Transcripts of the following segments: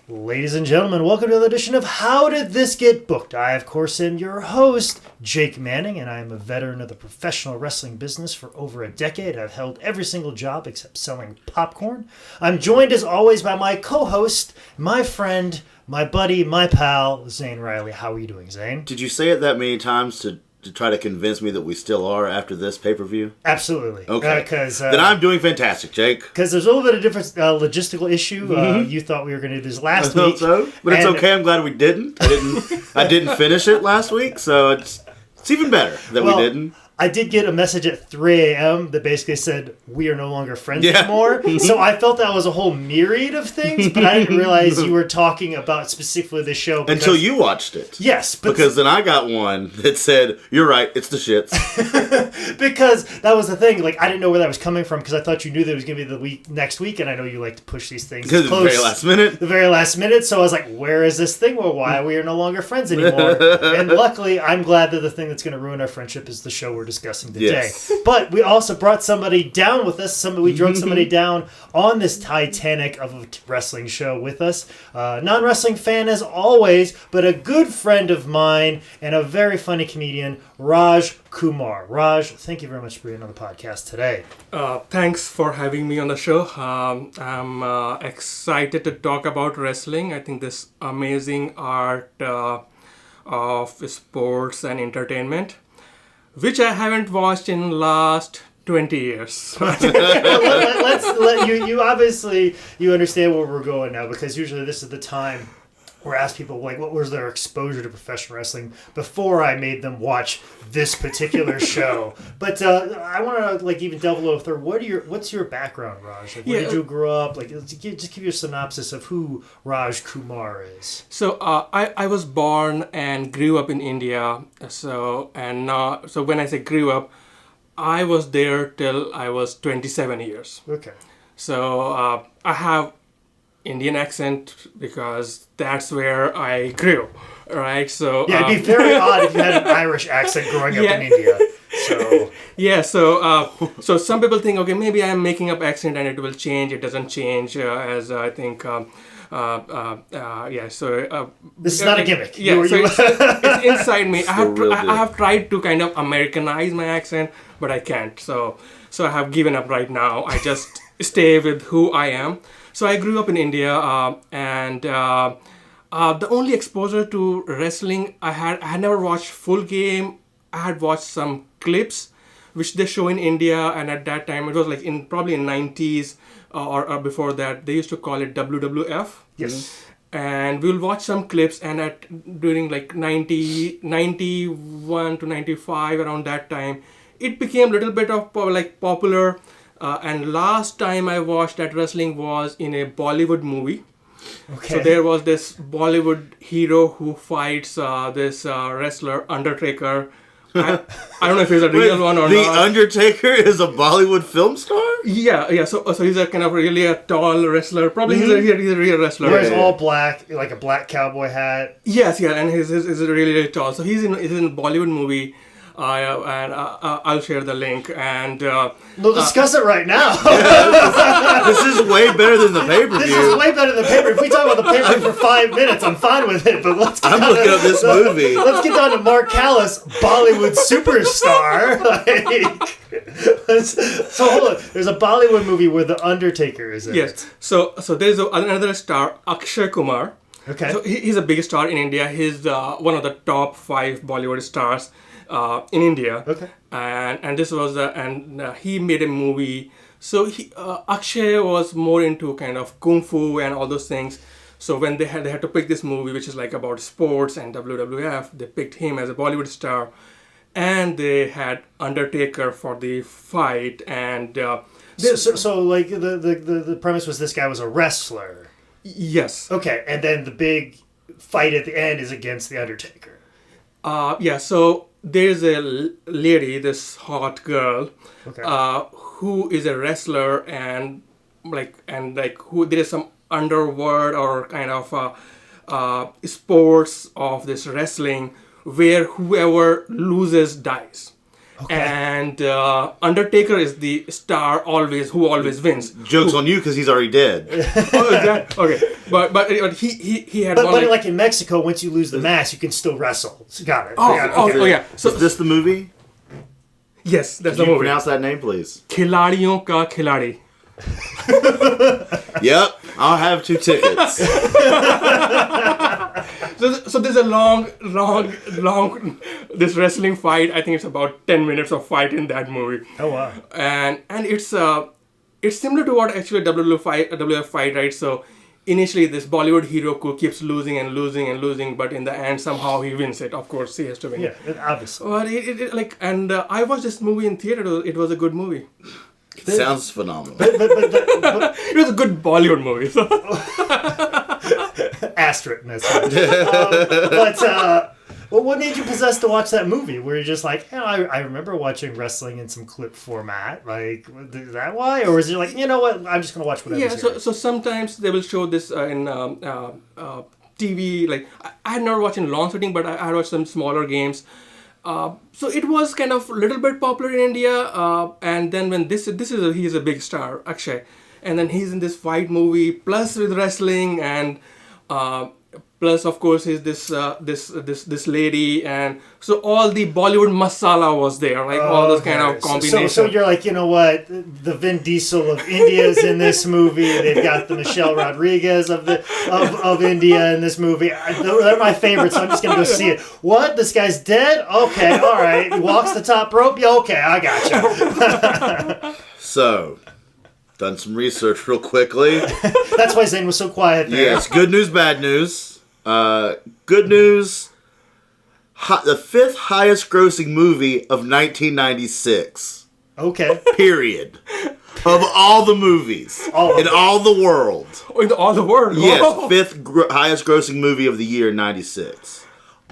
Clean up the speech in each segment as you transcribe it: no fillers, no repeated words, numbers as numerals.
Ladies and gentlemen, welcome to another edition of How Did This Get Booked? I, of course, am your host, Jake Manning, and I am a veteran of the professional wrestling business for over a decade. I've held every single job except selling popcorn. I'm joined, as always, by my co-host, my friend, my buddy, my pal, Zane Riley. How are you doing, Zane? Did you say it that many times to try to convince me that we still are after this pay-per-view? Absolutely. Okay. Then I'm doing fantastic, Jake. Because there's a little bit of different logistical issue. You thought we were going to do this last week. So, but it's okay. I'm glad we didn't. I didn't finish it last week, so it's even better that we didn't. I did get a message at 3 a.m. that basically said, we are no longer friends anymore. So I felt that was a whole myriad of things, but I didn't realize you were talking about specifically the show. Because, until you watched it. Yes. Because then I got one that said, you're right, it's the shits. Because that was the thing. Like, I didn't know where that was coming from because I thought you knew that it was going to be the next week, and I know you like to push these things because close. The very last minute. The very last minute. So I was like, where is this thing? Well, why we are no longer friends anymore? And luckily, I'm glad that the thing that's going to ruin our friendship is the show we're discussing today. Yes. But we also brought somebody down with us. We drug somebody down on this Titanic of a wrestling show with us. Non-wrestling fan as always, but a good friend of mine and a very funny comedian, Raj Kumar. Raj, thank you very much for being on the podcast today. Thanks for having me on the show. I'm excited to talk about wrestling. I think this amazing art of sports and entertainment, which I haven't watched in last 20 years. Let's let you obviously you understand where we're going now, because usually this is the time where I ask people like what was their exposure to professional wrestling before I made them watch this particular show. But I want to like even delve a little further. What's your background, Raj? Like, where did you grow up? Like, just give you a synopsis of who Raj Kumar is. So I was born and grew up in India. So when I say grew up, I was there till I was 27 years. Okay. So I have Indian accent because that's where I grew, right? So yeah, it'd be very odd if you had an Irish accent growing up in India. So yeah, so some people think, okay, maybe I'm making up accent and it will change. It doesn't change, as I think. This is not a gimmick. Yeah, it's inside me. I have tried to kind of Americanize my accent, but I can't. So I have given up right now. I just stay with who I am. So I grew up in India, and the only exposure to wrestling I had never watched full game. I had watched some clips, which they show in India, and at that time it was like probably in 90s or before that. They used to call it WWF. Yes. And we'll watch some clips, and during like 91 to 95, around that time, it became a little bit of popular. And last time I watched that wrestling was in a Bollywood movie. Okay. So there was this Bollywood hero who fights this wrestler, Undertaker. I don't know if he's a real one or not. The Undertaker is a Bollywood film star? Yeah. So he's a kind of really a tall wrestler. Probably he's a real wrestler. Wears all black, like a black cowboy hat. Yes, and he's really tall. So he's in a Bollywood movie. And I'll share the link, and we'll discuss it right now. This is way better than the pay-per-view. This is way better than the pay-per-view. If we talk about the pay-per-view for 5 minutes, I'm fine with it. But I'm looking at this movie. Let's get down to Mark Callis, Bollywood superstar. So hold on. There's a Bollywood movie where the Undertaker is in it. Yes. So there's another star, Akshay Kumar. Okay. So he's a big star in India. He's one of the top 5 Bollywood stars. In India, okay, and this was he made a movie. So Akshay was more into kind of kung fu and all those things. So when they had to pick this movie, which is like about sports and WWF, they picked him as a Bollywood star, and they had Undertaker for the fight. And so like the premise was this guy was a wrestler. Yes. Okay, and then the big fight at the end is against the Undertaker. So there's a lady, this hot girl, okay, who is a wrestler, and who there is some underworld or kind of sports of this wrestling where whoever loses dies. And Undertaker is the star who always wins. Joke's on you because he's already dead. Oh, is that? Okay. But he had But like in Mexico, once you lose the mask, you can still wrestle. So got it. Oh, yeah. So Is this the movie? yes, that's Can the you movie. pronounce that name, please? Khiladiyon ka khiladi. Yep, I'll have 2 tickets. So there's a long, this wrestling fight. I think it's about 10 minutes of fight in that movie. Oh wow! And it's similar to what actually WWF fight, right? So initially this Bollywood hero keeps losing and losing and losing, but in the end somehow he wins it. Of course he has to win. Yeah, obviously. But I watched this movie in theater. It was a good movie. Sounds phenomenal. But It was a good Bollywood movie. So. asterisk. Well, what made you possessed to watch that movie? Were you just like, I remember watching wrestling in some clip format. Like, is that why? Or is it like, you know what, I'm just going to watch whatever. Yeah, so sometimes they will show this in TV. Like, I had not watched in long sitting, but I had watched some smaller games. So it was kind of a little bit popular in India. And then when he's a big star, Akshay. And then he's in this fight movie, plus with wrestling, and plus of course is this lady, and so all the Bollywood masala was there, like all those kind of combinations. So you're like, you know what, the Vin Diesel of India is in this movie. They've got the Michelle Rodriguez of India in this movie. They're my favorites, so I'm just gonna go see it. What? This guy's dead? Okay, all right. He walks the top rope. Yeah, okay, I gotcha. So, done some research real quickly. That's why Zane was so quiet there. Yes, good news, bad news. Good news, the 5th highest grossing movie of 1996. Okay. Period. Of all the movies in all the world. Oh, in all the world? Yes, 5th highest grossing movie of the year, 96.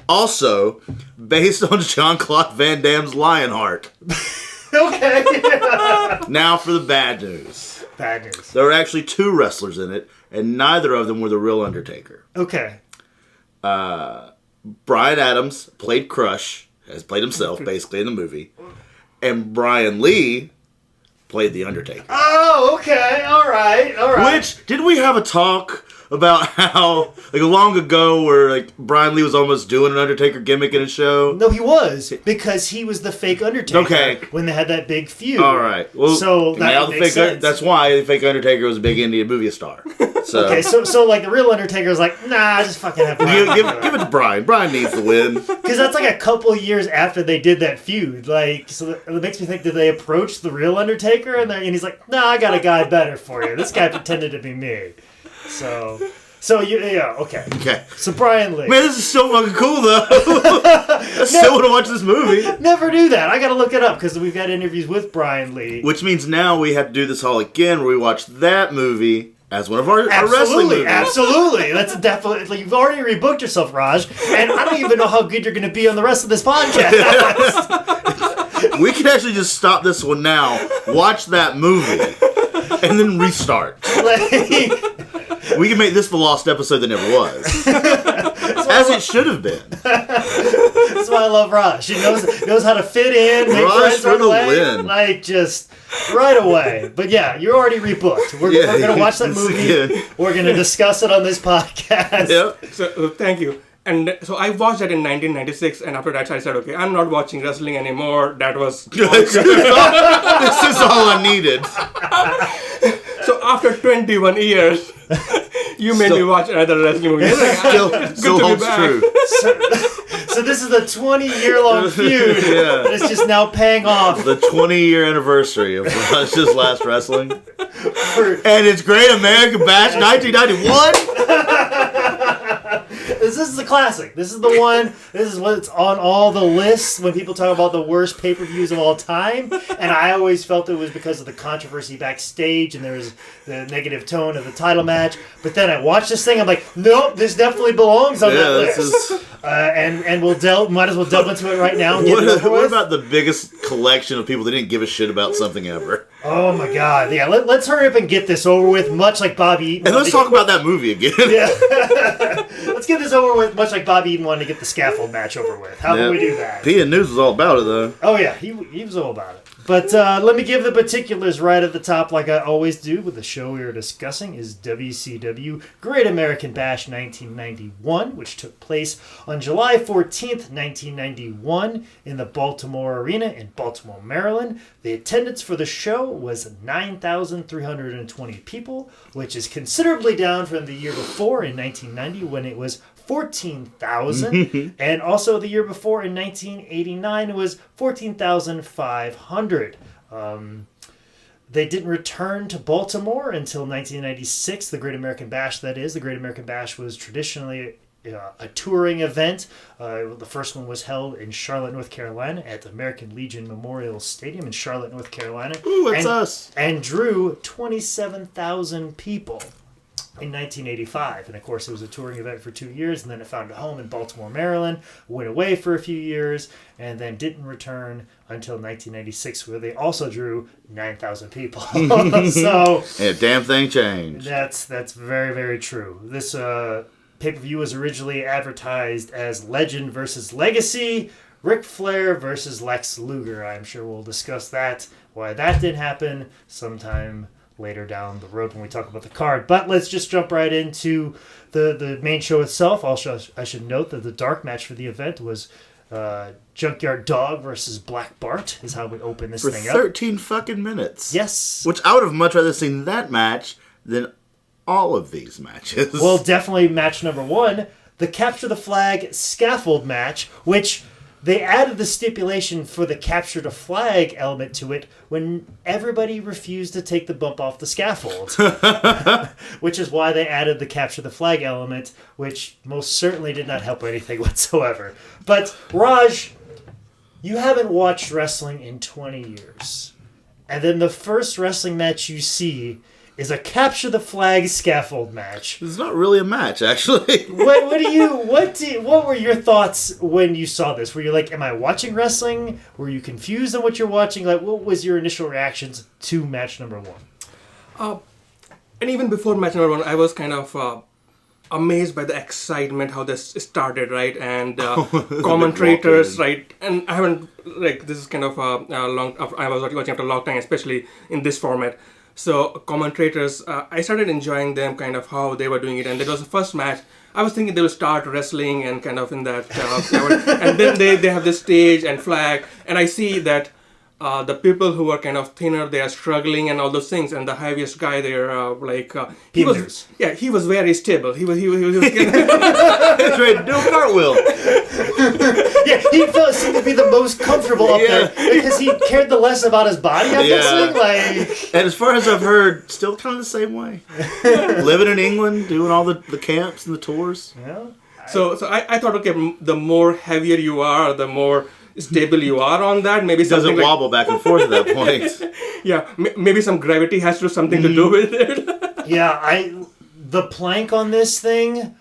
Also, based on Jean-Claude Van Damme's Lionheart. Okay. Now for the bad news. Bad news. There were actually 2 wrestlers in it, and neither of them were the real Undertaker. Okay. Bryan Adams played Crush, played himself basically in the movie, and Brian Lee played the Undertaker. Oh, okay. All right. Which, did we have a talk about how, like, long ago where, like, Brian Lee was almost doing an Undertaker gimmick in a show? No, he was, because he was the fake Undertaker when they had that big feud. All right. Well, so that makes sense. That's why the fake Undertaker was a big Indian movie star. So. Okay, so like the real Undertaker is like, nah, just fucking have give it to Brian. Brian needs the win. Because that's like a couple years after they did that feud. Like, so it makes me think, did they approach the real Undertaker? And he's like, nah, I got a guy better for you. This guy pretended to be me. So okay. Okay. So Brian Lee. Man, this is so fucking cool, though. I still want to watch this movie. Never knew that. I got to look it up because we've got interviews with Brian Lee. Which means now we have to do this all again, where we watch that movie as one of our wrestling movies. Absolutely. That's definitely. You've already rebooked yourself, Raj, and I don't even know how good you're going to be on the rest of this podcast. We can actually just stop this one now, watch that movie, and then restart. We can make this the lost episode that never was. As it should have been. That's why I love Raj. He knows how to fit in, make friends right away. Like, just right away. But yeah, you're already rebooked. We're going to watch that movie. We're going to discuss it on this podcast. Yep. So, thank you. And so I watched that in 1996, and after that I said, okay, I'm not watching wrestling anymore. That was... This is all I needed. So after 21 years, you made me watch another wrestling movie. Still holds true. So this is a 20-year-long feud. Yeah. It's just now paying off. The 20-year anniversary of Raj's last wrestling. And it's Great American Bash 1991. This is a classic. This is the one. This is what's on all the lists when people talk about the worst pay-per-views of all time. And I always felt it was because of the controversy backstage and there was the negative tone of the title match. But then I watched this thing. I'm like, nope, this definitely belongs on that list. And we'll might as well delve into it right now. And get it over What with. about the biggest collection of people that didn't give a shit about something ever? Oh my God! Yeah, let's hurry up and get this over with. Much like Bobby Eaton. And let's talk about that movie again. Yeah. Let's get this over with. Much like Bobby Eaton wanted to get the scaffold match over with. How can we do that? P and News was all about it, though. Oh yeah, he was all about it. But let me give the particulars right at the top, like I always do with the show we are discussing, is WCW Great American Bash 1991, which took place on July 14th, 1991 in the Baltimore Arena in Baltimore, Maryland. The attendance for the show was 9,320 people, which is considerably down from the year before in 1990 when it was 14,000, and also the year before in 1989 it was 14,500. They didn't return to Baltimore until 1996, the Great American Bash, that is. The Great American Bash was traditionally a touring event. The first one was held in Charlotte, North Carolina at the American Legion Memorial Stadium in Charlotte, North Carolina. Ooh, that's us. And drew 27,000 people. In 1985, and of course it was a touring event for 2 years, and then it found a home in Baltimore, Maryland, went away for a few years, and then didn't return until 1996, where they also drew 9,000 people. So and a damn thing changed. That's very, very true. This pay-per-view was originally advertised as Legend versus Legacy, Ric Flair versus Lex Luger. I'm sure we'll discuss that, why that did happen sometime later down the road when we talk about the card. But let's just jump right into the main show itself. Also, I should note that the dark match for the event was Junkyard Dog versus Black Bart is how we open this thing up. For 13 fucking minutes. Yes. Which I would have much rather seen that match than all of these matches. Well, definitely match number one, the Capture the Flag scaffold match, which they added the stipulation for the capture the flag element to it when everybody refused to take the bump off the scaffold. Which is why they added the capture the flag element, which most certainly did not help anything whatsoever. But, Raj, you haven't watched wrestling in 20 years. And then the first wrestling match you see is a capture the flag scaffold match. It's not really a match, actually. What were your thoughts when you saw this? Were you like, am I watching wrestling? Were you confused on what you're watching? Like, what was your initial reactions to match number one? And even before match number one, I was kind of amazed by the excitement how this started, right? And commentators, right? And I haven't, like, this is kind of I was watching after a long time, especially in this format. So commentators, I started enjoying them, kind of how they were doing it, and it was the first match. I was thinking they will start wrestling and kind of in that, and then they have this stage and flag, and I see that the people who are kind of thinner, they are struggling and all those things, and the heaviest guy there, he was very stable. He was He's ready to do a cartwheel. Yeah, he seemed to be the most comfortable up there because he cared the less about his body, I'm guessing. Like, and as far as I've heard, still kind of the same way. Living in England, doing all the camps and the tours. Yeah. So I thought, okay, the more heavier you are, the more stable you are on that. Maybe it doesn't something wobble back and forth at that point. Yeah, maybe some gravity has to do something to do with it. Yeah, the plank on this thing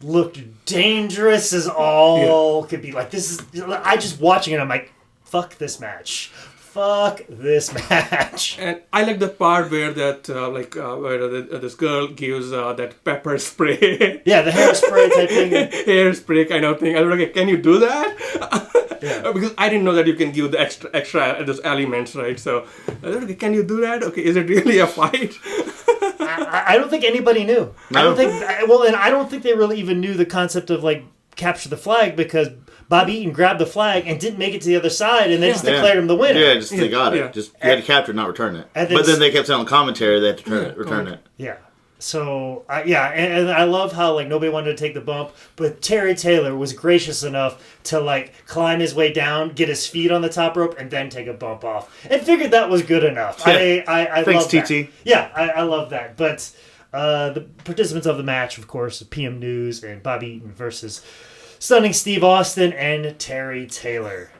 looked dangerous as all could be. Like, this is, I just watching it, I'm like, fuck this match. Fuck this match. And I like the part where that, where this girl gives that pepper spray. Yeah, the hairspray type thing. Hairspray kind of thing. I was like, can you do that? Yeah. Because I didn't know that you can give the extra those elements, right? So, okay, can you do that? Okay, is it really a fight? I don't think anybody knew. No. I don't think. Well, and I don't think they really even knew the concept of like capture the flag because Bobby Eaton grabbed the flag and didn't make it to the other side, and they just declared him the winner. Yeah, just they got it. Yeah. Just you had to capture it, not return it. And But then they kept saying on commentary they had to return it. Yeah. So, and I love how, like, nobody wanted to take the bump, but Terry Taylor was gracious enough to, like, climb his way down, get his feet on the top rope, and then take a bump off. And figured that was good enough. Yeah. I Thanks, love that. TT. Yeah, I love that. But the participants of the match, of course, PM News and Bobby Eaton versus Stunning Steve Austin and Terry Taylor.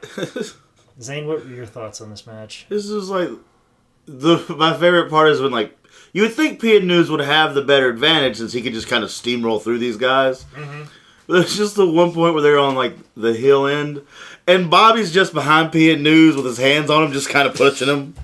Zane, what were your thoughts on this match? This is like my favorite part is when, like, you would think PM News would have the better advantage since he could just kind of steamroll through these guys. Mm-hmm. There's just the one point where they're on like the hill end, and Bobby's just behind P and News with his hands on him, just kind of pushing him.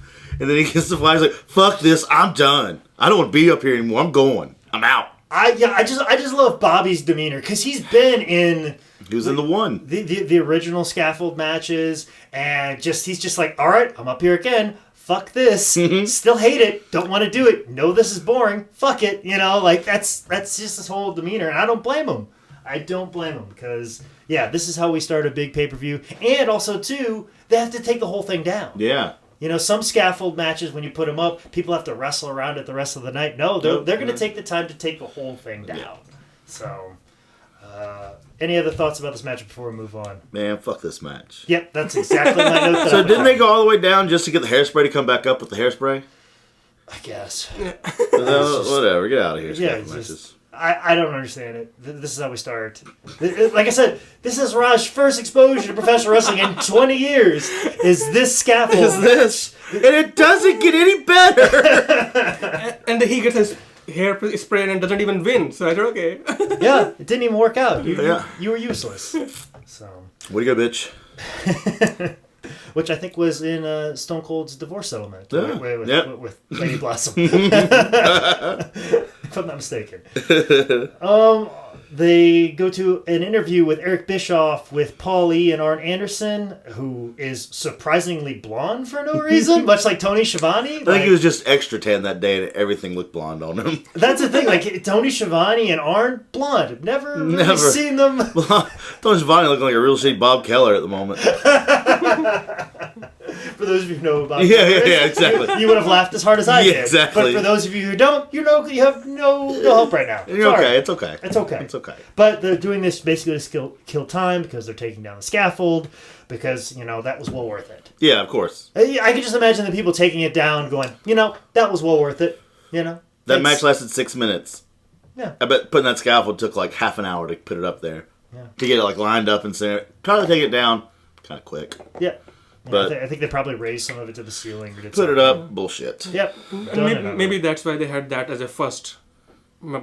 And then he gets the flag. He's like, "Fuck this! I'm done. I don't want to be up here anymore. I'm going. I'm out." I just love Bobby's demeanor because he's been in. He was in the original scaffold matches, and he's just like, all right, I'm up here again. Fuck this. Still hate it. Don't want to do it. Know this is boring. Fuck it. Like that's just his whole demeanor, and I don't blame him. I don't blame him because this is how we start a big pay-per-view, and also too, they have to take the whole thing down. Yeah. Some scaffold matches, when you put them up, people have to wrestle around it the rest of the night. No, they're going to take the time to take the whole thing down. Yeah. So, any other thoughts about this match before we move on? Man, fuck this match. Yep, that's exactly my note. So didn't they go all the way down just to get the hairspray to come back up with the hairspray? I guess. Whatever, get out of here. Scaffold matches. I don't understand it. This is how we start. Like I said, this is Raj's first exposure to professional wrestling in 20 years. Is this scaffold? Is this? And it doesn't get any better. and he gets his hair sprayed and doesn't even win. So I said, okay. Yeah, it didn't even work out. You were useless. So. Way to go, bitch. Which I think was in Stone Cold's divorce settlement with Lady Blossom. If I'm not mistaken. They go to an interview with Eric Bischoff with Paul E. and Arn Anderson, who is surprisingly blonde for no reason, much like Tony Schiavone. I think he was just extra tan that day and everything looked blonde on him. That's the thing. Like, Tony Schiavone and Arn, blonde. I've never really seen them. Tony Schiavone looked like a real shitty Bob Keller at the moment. For those of you who know about exactly. You would have laughed as hard as I did. Exactly. But for those of you who don't, you have no help right now. You're okay. It's okay. It's okay. It's okay. But they're doing this basically to kill time because they're taking down the scaffold because, that was well worth it. Yeah, of course. I can just imagine the people taking it down going, that was well worth it. That match lasted 6 minutes. Yeah. I bet putting that scaffold took like half an hour to put it up there. Yeah. To get it like lined up and center. Try to take it down kind of quick. Yeah. But I think they probably raised some of it to the ceiling. Put it up, bullshit. Yep. Maybe that's why they had that as a first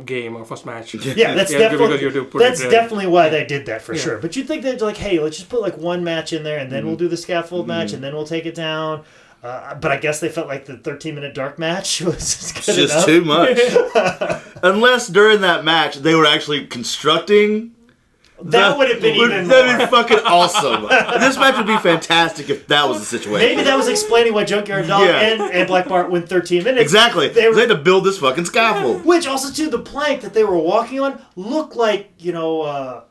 game or first match. Yeah, that's definitely why they did that for sure. But you'd think they'd like, hey, let's just put like one match in there and then we'll do the scaffold match and then we'll take it down. But I guess they felt like the 13-minute dark match was good enough. Just too much. Unless during that match they were actually constructing. That would have been even more. That'd be fucking awesome. This match would be fantastic if that was the situation. Maybe that was explaining why Junkyard Dog and Black Bart went 13 minutes. Exactly. They had to build this fucking scaffold. Which also, too, the plank that they were walking on looked like, the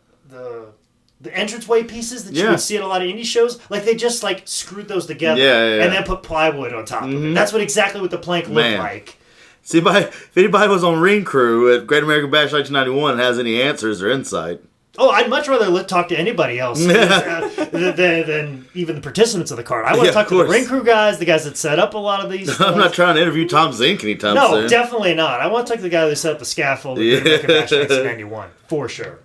entranceway pieces that you would see at a lot of indie shows. Like, they just, screwed those together and then put plywood on top of it. That's exactly what the plank looked like. See, if anybody was on Ring Crew at Great American Bash 1991 and has any answers or insight... Oh, I'd much rather talk to anybody else than even the participants of the card. I want to talk to the Ring Crew guys, the guys that set up a lot of these. I'm not trying to interview Tom Zink anytime soon. No, definitely not. I want to talk to the guy that set up the scaffold in American Bash 1991, for sure.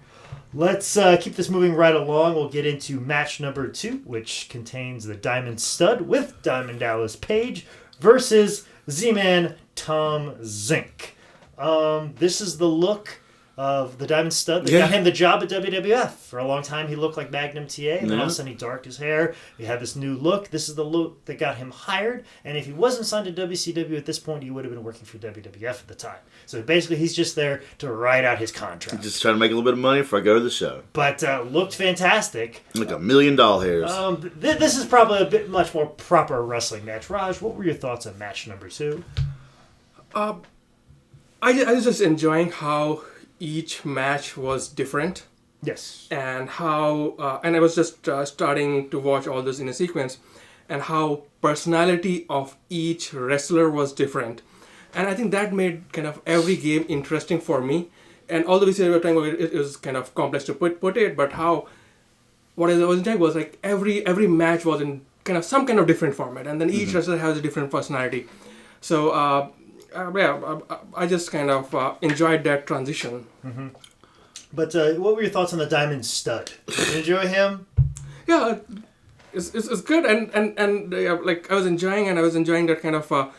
Let's keep this moving right along. We'll get into match number 2, which contains the Diamond Stud with Diamond Dallas Page versus Z-Man Tom Zink. This is the look of the Diamond Stud that got him the job at WWF. For a long time, he looked like Magnum TA, and then all of a sudden he darked his hair. He had this new look. This is the look that got him hired, and if he wasn't signed to WCW at this point, he would have been working for WWF at the time. So basically, he's just there to ride out his contract. Just trying to make a little bit of money before I go to the show. But looked fantastic. Like $1 million hairs. This is probably a bit much more proper wrestling match. Raj, what were your thoughts on match number 2? I was just enjoying how each match was different. Yes. And how, and I was just starting to watch all this in a sequence, and how personality of each wrestler was different. And I think that made kind of every game interesting for me. And although we said we were talking about it was kind of complex to put it, but what I was enjoying was like every match was in kind of some kind of different format, and then each wrestler has a different personality. So, I just kind of enjoyed that transition. Mm-hmm. But what were your thoughts on the Diamond Stud? Did you enjoy him? Yeah, it's good, and like I was enjoying that kind of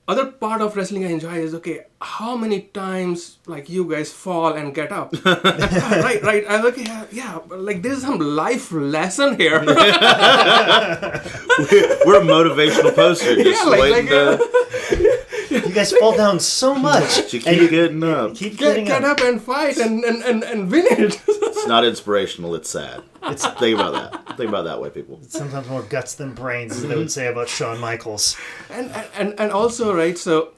other part of wrestling I enjoy is, okay, how many times like you guys fall and get up? right. I'm like, yeah, like there's some life lesson here. We're motivational posters. Just waiting to... You guys fall down so much. You keep getting up. Keep get up and fight and win it. It's not inspirational, it's sad. Think about that. Think about that way, people. It's sometimes more guts than brains, as they would say about Shawn Michaels. And also, right, so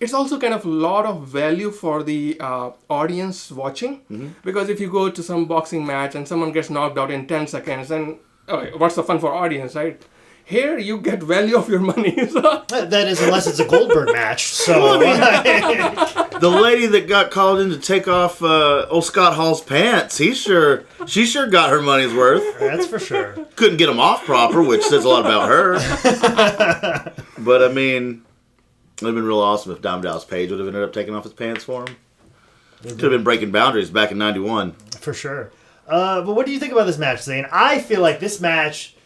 it's also kind of a lot of value for the audience watching, because if you go to some boxing match and someone gets knocked out in 10 seconds, then what's the fun for audience, right? Here you get value of your money. That is, unless it's a Goldberg match. So the lady that got called in to take off old Scott Hall's pants, she sure got her money's worth. That's for sure. Couldn't get them off proper, which says a lot about her. But I mean, it would have been real awesome if Diamond Dallas Page would have ended up taking off his pants for him. Could have been breaking boundaries back in '91. For sure. But what do you think about this match, Zane? I feel like this match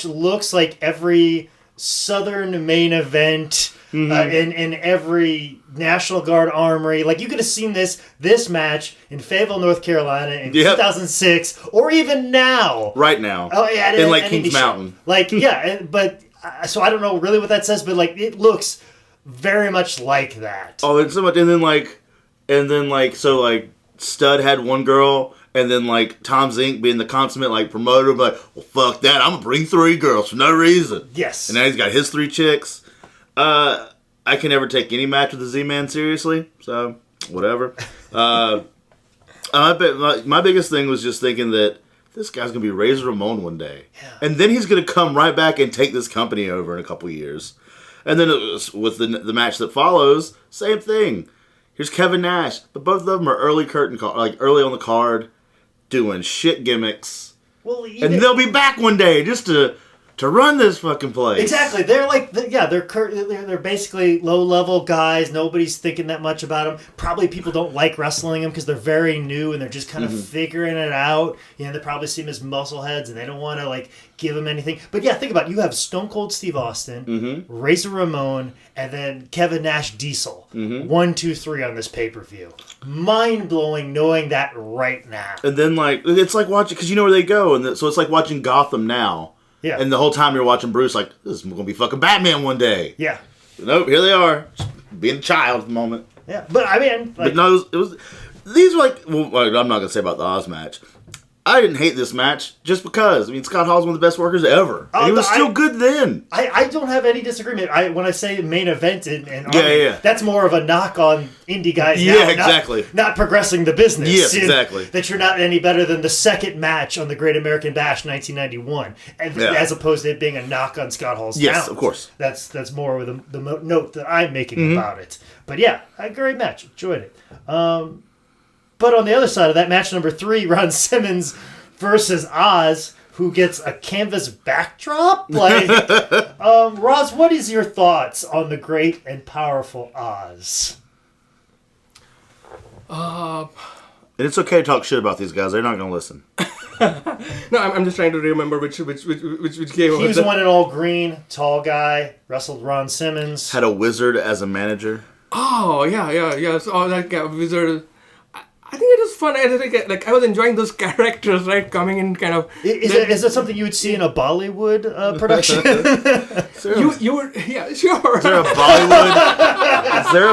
looks like every Southern main event in every National Guard armory. Like, you could have seen this match in Fayetteville, North Carolina in 2006, or even now. Right now. Oh, yeah. In, like, Kings Mountain. Like, yeah, but... so I don't know really what that says, but, like, it looks very much like that. Oh, it's so much... And then, so, Stud had one girl... And then, Tom Zink being the consummate, promoter, well, fuck that. I'm going to bring 3 girls for no reason. Yes. And now he's got his 3 chicks. I can never take any match with the Z-Man seriously. So, whatever. My biggest thing was just thinking that this guy's going to be Razor Ramon one day. Yeah. And then he's going to come right back and take this company over in a couple years. And then with the match that follows, same thing. Here's Kevin Nash. But both of them are early on the card. Doing shit gimmicks, and they'll be back one day just to run this fucking place. Exactly, they're they're basically low level guys. Nobody's thinking that much about them. Probably people don't like wrestling them because they're very new and they're just kind of figuring it out. You know, they probably see them as muscleheads and they don't want to give them anything. But yeah, think about it. You have Stone Cold Steve Austin, Razor Ramon, and then Kevin Nash Diesel. 1, 2, 3 on this pay-per-view. Mind-blowing knowing that right now. And then, it's like watching, because you know where they go, and so it's like watching Gotham now. Yeah. And the whole time you're watching Bruce, this is going to be fucking Batman one day. Yeah. Nope, here they are. Just being a child at the moment. Yeah, but I mean... but no, it was... These were I'm not going to say about the Oz match. I didn't hate this match just because. I mean, Scott Hall's one of the best workers ever. And he was still good then. I don't have any disagreement. When I say main event and yeah, that's more of a knock on indie guys now. Yeah, exactly. Not progressing the business. Yes, exactly. That you're not any better than the second match on the Great American Bash 1991, as opposed to it being a knock on Scott Hall's talent. Yes, of course. That's more of the note that I'm making about it. But yeah, a great match. Enjoyed it. But on the other side of that, match number 3, Ron Simmons versus Oz, who gets a canvas backdrop. Roz, what is your thoughts on the great and powerful Oz? And it's okay to talk shit about these guys. They're not going to listen. No, I'm just trying to remember which game. He was one in all green, tall guy, wrestled Ron Simmons. Had a wizard as a manager. Oh, yeah. So, wizard... I think it was fun. I was enjoying those characters, right, coming in kind of... Is that something you would see in a Bollywood production? you were... Yeah, sure. Is there a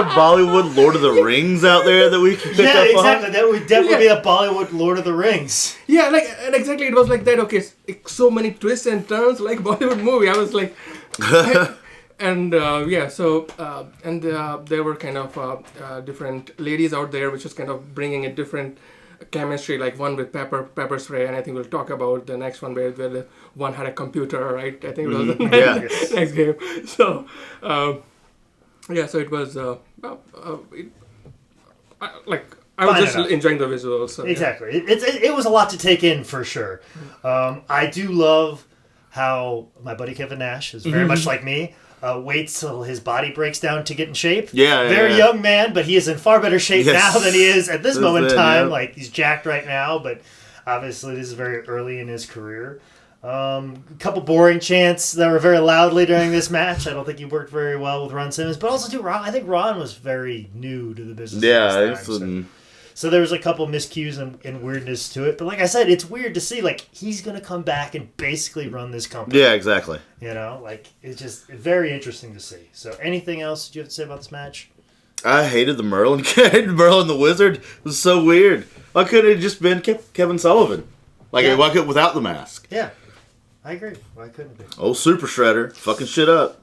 Bollywood Lord of the Rings out there that we can pick up exactly. on? That would definitely be a Bollywood Lord of the Rings. Yeah, and exactly, it was like that. Okay, so many twists and turns, like Bollywood movie. I was like... And there were kind of different ladies out there, which was kind of bringing a different chemistry, like one with pepper spray, and I think we'll talk about the next one where the one had a computer, right? I think it was the next game. So, so it was I was just enjoying the visuals. So, exactly, it was a lot to take in for sure. I do love how my buddy Kevin Nash is very much like me. Waits till his body breaks down to get in shape. Very young man, but he is in far better shape now than he is at this moment in time. He's jacked right now, but obviously this is very early in his career. A couple boring chants that were very loudly during this match. I don't think he worked very well with Ron Simmons, but also too, I think Ron was very new to the business. So there was a couple miscues and weirdness to it. But like I said, it's weird to see, like, he's going to come back and basically run this company. Yeah, exactly. You know, like, it's just very interesting to see. So anything else you have to say about this match? I hated the Merlin kid. Merlin the Wizard. It was so weird. Why couldn't it have just been Kevin Sullivan? Like, why couldn't without the mask? Yeah, I agree. Why couldn't it be? Old Super Shredder. Fucking shit up.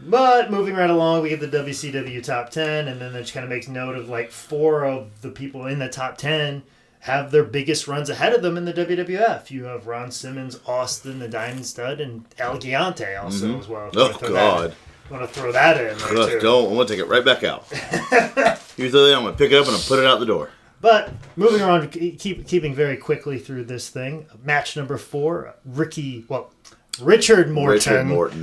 But moving right along, we get the WCW Top 10, and then it just kind of makes note of, like, 4 of the people in the Top 10 have their biggest runs ahead of them in the WWF. You have Ron Simmons, Austin, the Diamond Stud, and El Gigante also as well. Oh, God. I want to throw that in there, too. Don't. I'm going to take it right back out. Usually I'm going to pick it up and I'll put it out the door. But moving around, keeping very quickly through this thing, match number 4, Richard Morton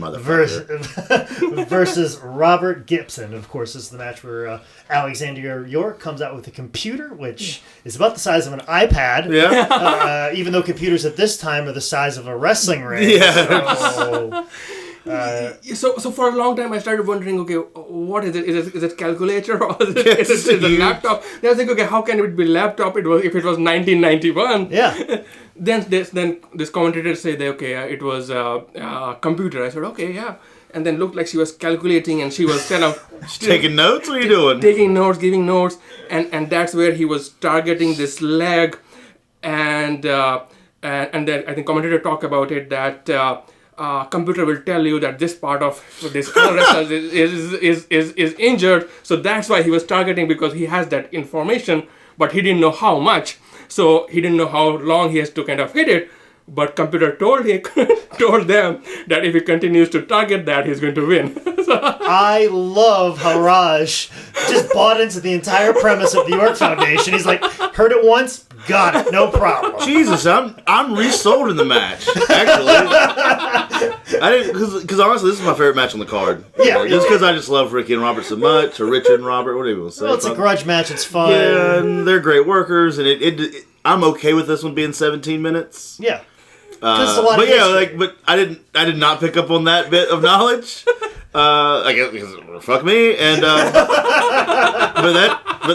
versus Robert Gibson. Of course, this is the match where Alexander York comes out with a computer, which is about the size of an iPad. Yeah. Even though computers at this time are the size of a wrestling ring. Yeah. So for a long time I started wondering, okay, what is it? Is it calculator or is it a laptop? Then I was thinking, okay, how can it be laptop? If it was 1991. Yeah. Then this commentator said, okay, it was a computer. I said, okay, yeah. And then looked like she was calculating and she was kind of taking notes. What are you doing? Taking notes, giving notes, and that's where he was targeting this leg, and then I think commentator talked about it that. Computer will tell you that this part of this wrestler is injured, so that's why he was targeting, because he has that information, but he didn't know how much, so he didn't know how long he has to kind of hit it. But computer told them that if he continues to target that, he's going to win. I love how Raj just bought into the entire premise of the York Foundation. He's like, heard it once, got it, no problem. Jesus, I'm resold in the match. Actually, I didn't, because honestly, this is my favorite match on the card. Yeah, just because I just love Ricky and Robert so much, or Richard and Robert, whatever you want to say. Well, it's a grudge match. It's fun. Yeah, and they're great workers, and I'm okay with this one being 17 minutes. Yeah. But I did not pick up on that bit of knowledge. I guess because fuck me, and but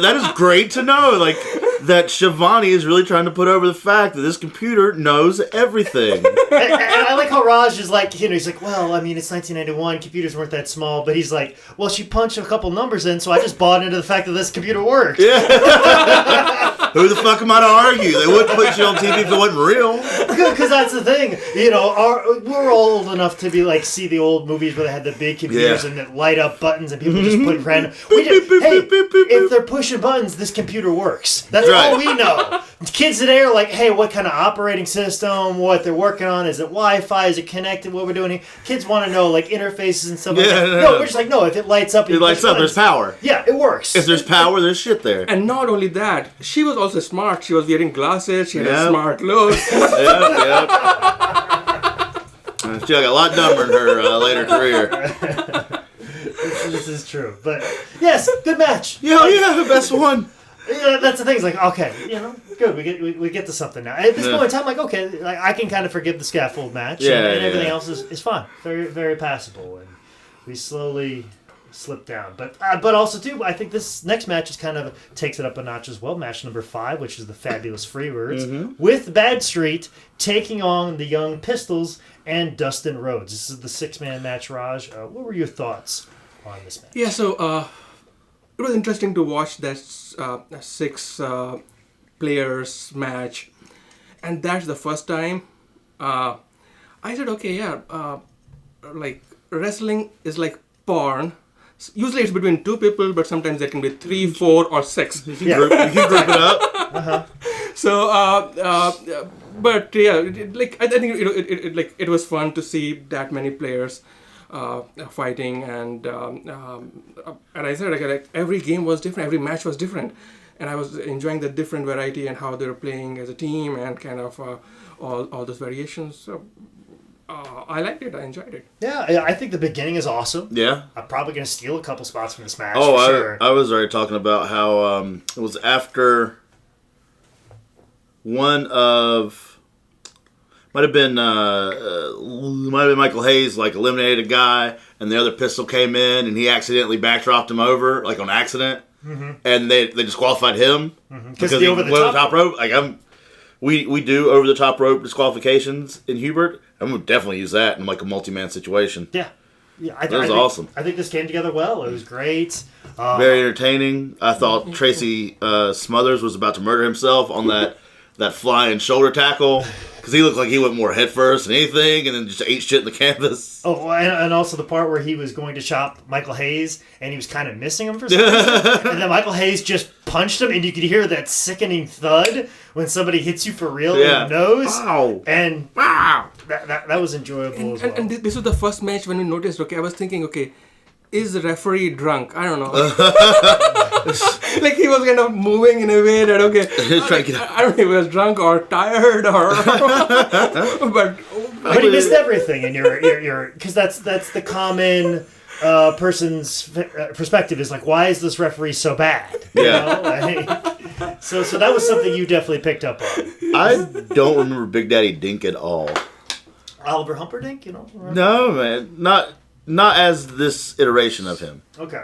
that is great to know. Like that Shivani is really trying to put over the fact that this computer knows everything. and I like how Raj is like, he's like, well, I mean, it's 1991, computers weren't that small, but he's like, well, she punched a couple numbers in, so I just bought into the fact that this computer worked. Yeah. Who the fuck am I to argue? They wouldn't put you on TV if it wasn't real. Good, because that's the thing. We're all old enough to be like, see the old movies where they had the big computers and that light up buttons and people just put random. If they're pushing buttons, this computer works. That's all we know. Kids today are like, hey, what kind of operating system? What they're working on? Is it Wi-Fi? Is it connected? What we're doing here? Kids want to know like interfaces and stuff like that. No, we're just like, no. If it lights up, There's power. Yeah, it works. If there's power, there's shit there. And not only that, she was also smart. She was wearing glasses. She had a smart look. Yep. She got a lot dumber in her later career. This is true, but yes, good match. Yeah, best one. Yeah, that's the thing. It's like, okay, good. We get to something now. At this point in time, like, okay, like, I can kind of forgive the scaffold match, and everything else is fine, very very passable, and we slowly slip down. But also too, I think this next match is kind of takes it up a notch as well. Match number 5, which is the Fabulous Freebirds with Bad Street taking on the Young Pistols and Dustin Rhodes. This is the 6-man match. Raj, what were your thoughts on this match? Yeah, so it was interesting to watch that 6 players match, and that's the first time I said, okay, like wrestling is like porn. Usually it's between 2 people, but sometimes there can be 3, 4, or 6. You can group it up. So, but yeah, I think it was fun to see that many players fighting, and I said like every game was different, every match was different, and I was enjoying the different variety and how they were playing as a team and kind of all those variations. So I liked it. I enjoyed it. Yeah, I think the beginning is awesome. Yeah. I'm probably going to steal a couple spots from this match. Oh, for sure. I was already talking about how it was after one of Might have been Michael Hayes, like, eliminated a guy, and the other pistol came in, and he accidentally backdropped him over, like, on accident. Mm-hmm. And they disqualified him. Mm-hmm. Because he went over the top rope. Like, we do over-the-top rope disqualifications in Hubert. I'm going to definitely use that in, like, a multi-man situation. Yeah. That was awesome. I think this came together well. It was great. Very entertaining. I thought Tracy Smothers was about to murder himself on that flying shoulder tackle. Because he looked like he went more head first than anything, and then just ate shit in the canvas. Oh, and also the part where he was going to chop Michael Hayes, and he was kind of missing him for some reason. And then Michael Hayes just punched him, and you could hear that sickening thud when somebody hits you for real in the nose. Wow. And wow. That was enjoyable as well. And this was the first match when we noticed, okay, I was thinking, okay, is the referee drunk? I don't know. Like, he was kind of moving in a way that, okay, I don't know if he was drunk or tired or... but he missed everything, and you're because that's the common person's perspective is like, why is this referee so bad? So that was something you definitely picked up on. I don't remember Big Daddy Dink at all. Oliver Humperdinck, you know? No, man, not as this iteration of him. Okay.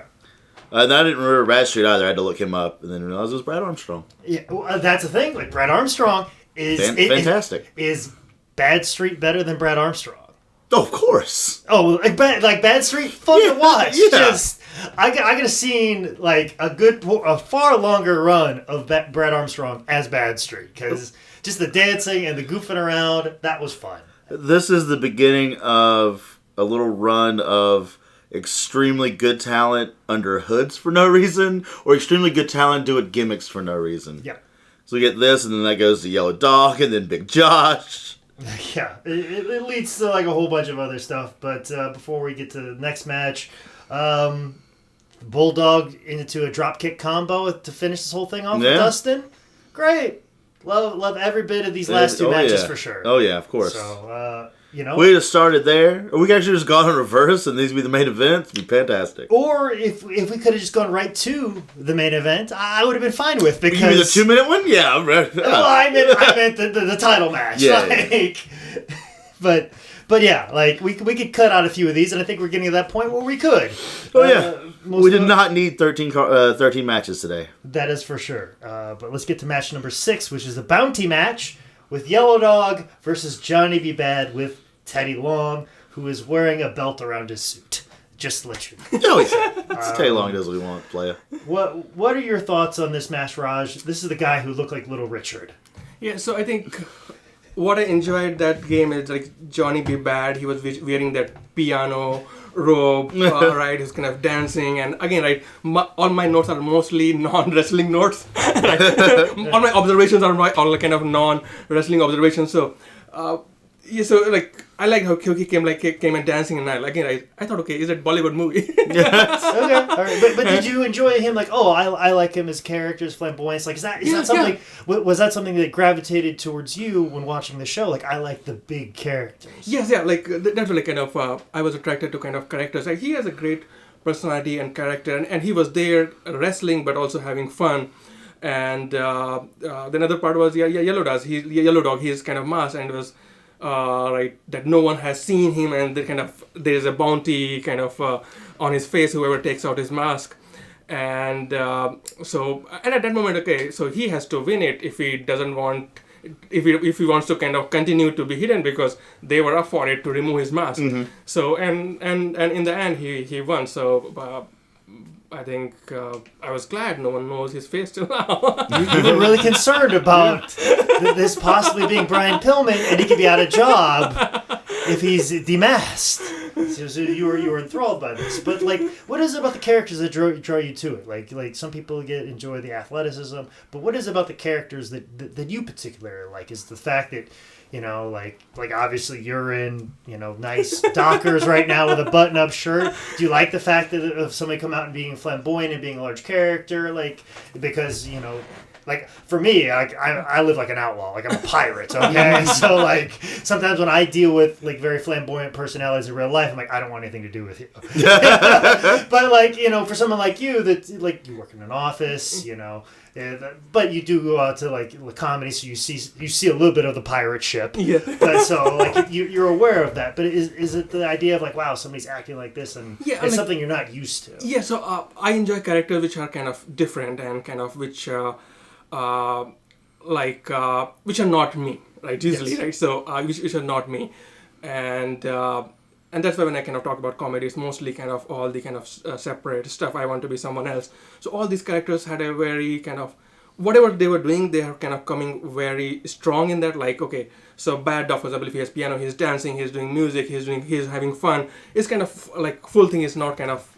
And I didn't remember Brad Street either. I had to look him up, and then realize it was Brad Armstrong. Yeah, well, that's the thing. Like, Brad Armstrong is fantastic. Is Bad Street better than Brad Armstrong? Oh, of course. Oh, like Bad Street, fun to watch. Yeah. Just I could have seen like a far longer run of Brad Armstrong as Bad Street, because just the dancing and the goofing around, that was fun. This is the beginning of a little run of extremely good talent under hoods for no reason, or extremely good talent doing gimmicks for no reason. Yeah. So we get this, and then that goes to Yellow Dog, and then Big Josh. Yeah, it leads to like a whole bunch of other stuff. But before we get to the next match, Bulldog into a dropkick combo to finish this whole thing off with Dustin. Great. Love every bit of these last two matches for sure. Oh yeah, of course. So we just started there, or we could actually just gone in reverse, and these would be the main events. It'd be fantastic. Or if we could have just gone right to the main event, I would have been fine with, because you mean the 2-minute one? Yeah, I'm ready. Well, I meant the title match. Yeah. But yeah, like we could cut out a few of these, and I think we're getting to that point where we could. Oh yeah. We did not need 13 matches today. That is for sure. But let's get to match number 6, which is a bounty match with Yellow Dog versus Johnny B. Bad with Teddy Long, who is wearing a belt around his suit. Just to let you know. Oh, yeah. Teddy Long does what he wants, playa. What are your thoughts on this match, Raj? This is the guy who looked like Little Richard. Yeah, so I think what I enjoyed that game is like Johnny B. Bad. He was wearing that piano robe, right? He's kind of dancing, and again, right, all my notes are mostly non-wrestling notes. All my observations are all kind of non-wrestling observations. So, so like I like how he came and dancing, and I thought, okay, is it Bollywood movie? Yes. Okay. All right. But did you enjoy him? Like, I like him as characters, flamboyance. Like, is that something? Yeah. Was that something that gravitated towards you when watching the show? Like, I like the big characters. Yes, yeah. Like that's like kind of I was attracted to kind of characters. Like, he has a great personality and character, and he was there wrestling but also having fun. And the another part was Yellow Dog. He's kind of masked, and it was. Right, that no one has seen him, and there's a bounty kind of on his face, whoever takes out his mask, and at that moment, okay, so he has to win it if he doesn't want, if he wants to kind of continue to be hidden, because they were up for it to remove his mask. Mm-hmm. So and in the end he won. So I think I was glad no one knows his face till now. You were really concerned about this possibly being Brian Pillman, and he could be out of job if he's demasked. So you were enthralled by this. But like, what is it about the characters that draw you to it? Like some people enjoy the athleticism, but what is it about the characters that you particularly like? Is the fact that, like obviously you're in, nice Dockers right now with a button-up shirt. Do you like the fact that of somebody come out and being flamboyant and being a large character? Like, because, like for me, like I live like an outlaw, like I'm a pirate. Okay, so like sometimes when I deal with like very flamboyant personalities in real life, I'm like, I don't want anything to do with you. But like for someone like you that like you work in an office, but you do go out to like comedy, so you see a little bit of the pirate ship. Yeah. But so like you're aware of that. But is it the idea of like, wow, somebody's acting like this and it's something you're not used to? Yeah. So I enjoy characters which are kind of different and kind of which are not me, right? Usually, Yes. right? So which are not me, and that's why when I kind of talk about comedy, it's mostly kind of all the kind of separate stuff. I want to be someone else. So all these characters had a very kind of whatever they were doing, they are kind of coming very strong in that. Like, okay, so Bad Dog, for example, if he has piano, he's dancing, he's doing music, he's having fun. It's kind of like full thing is not kind of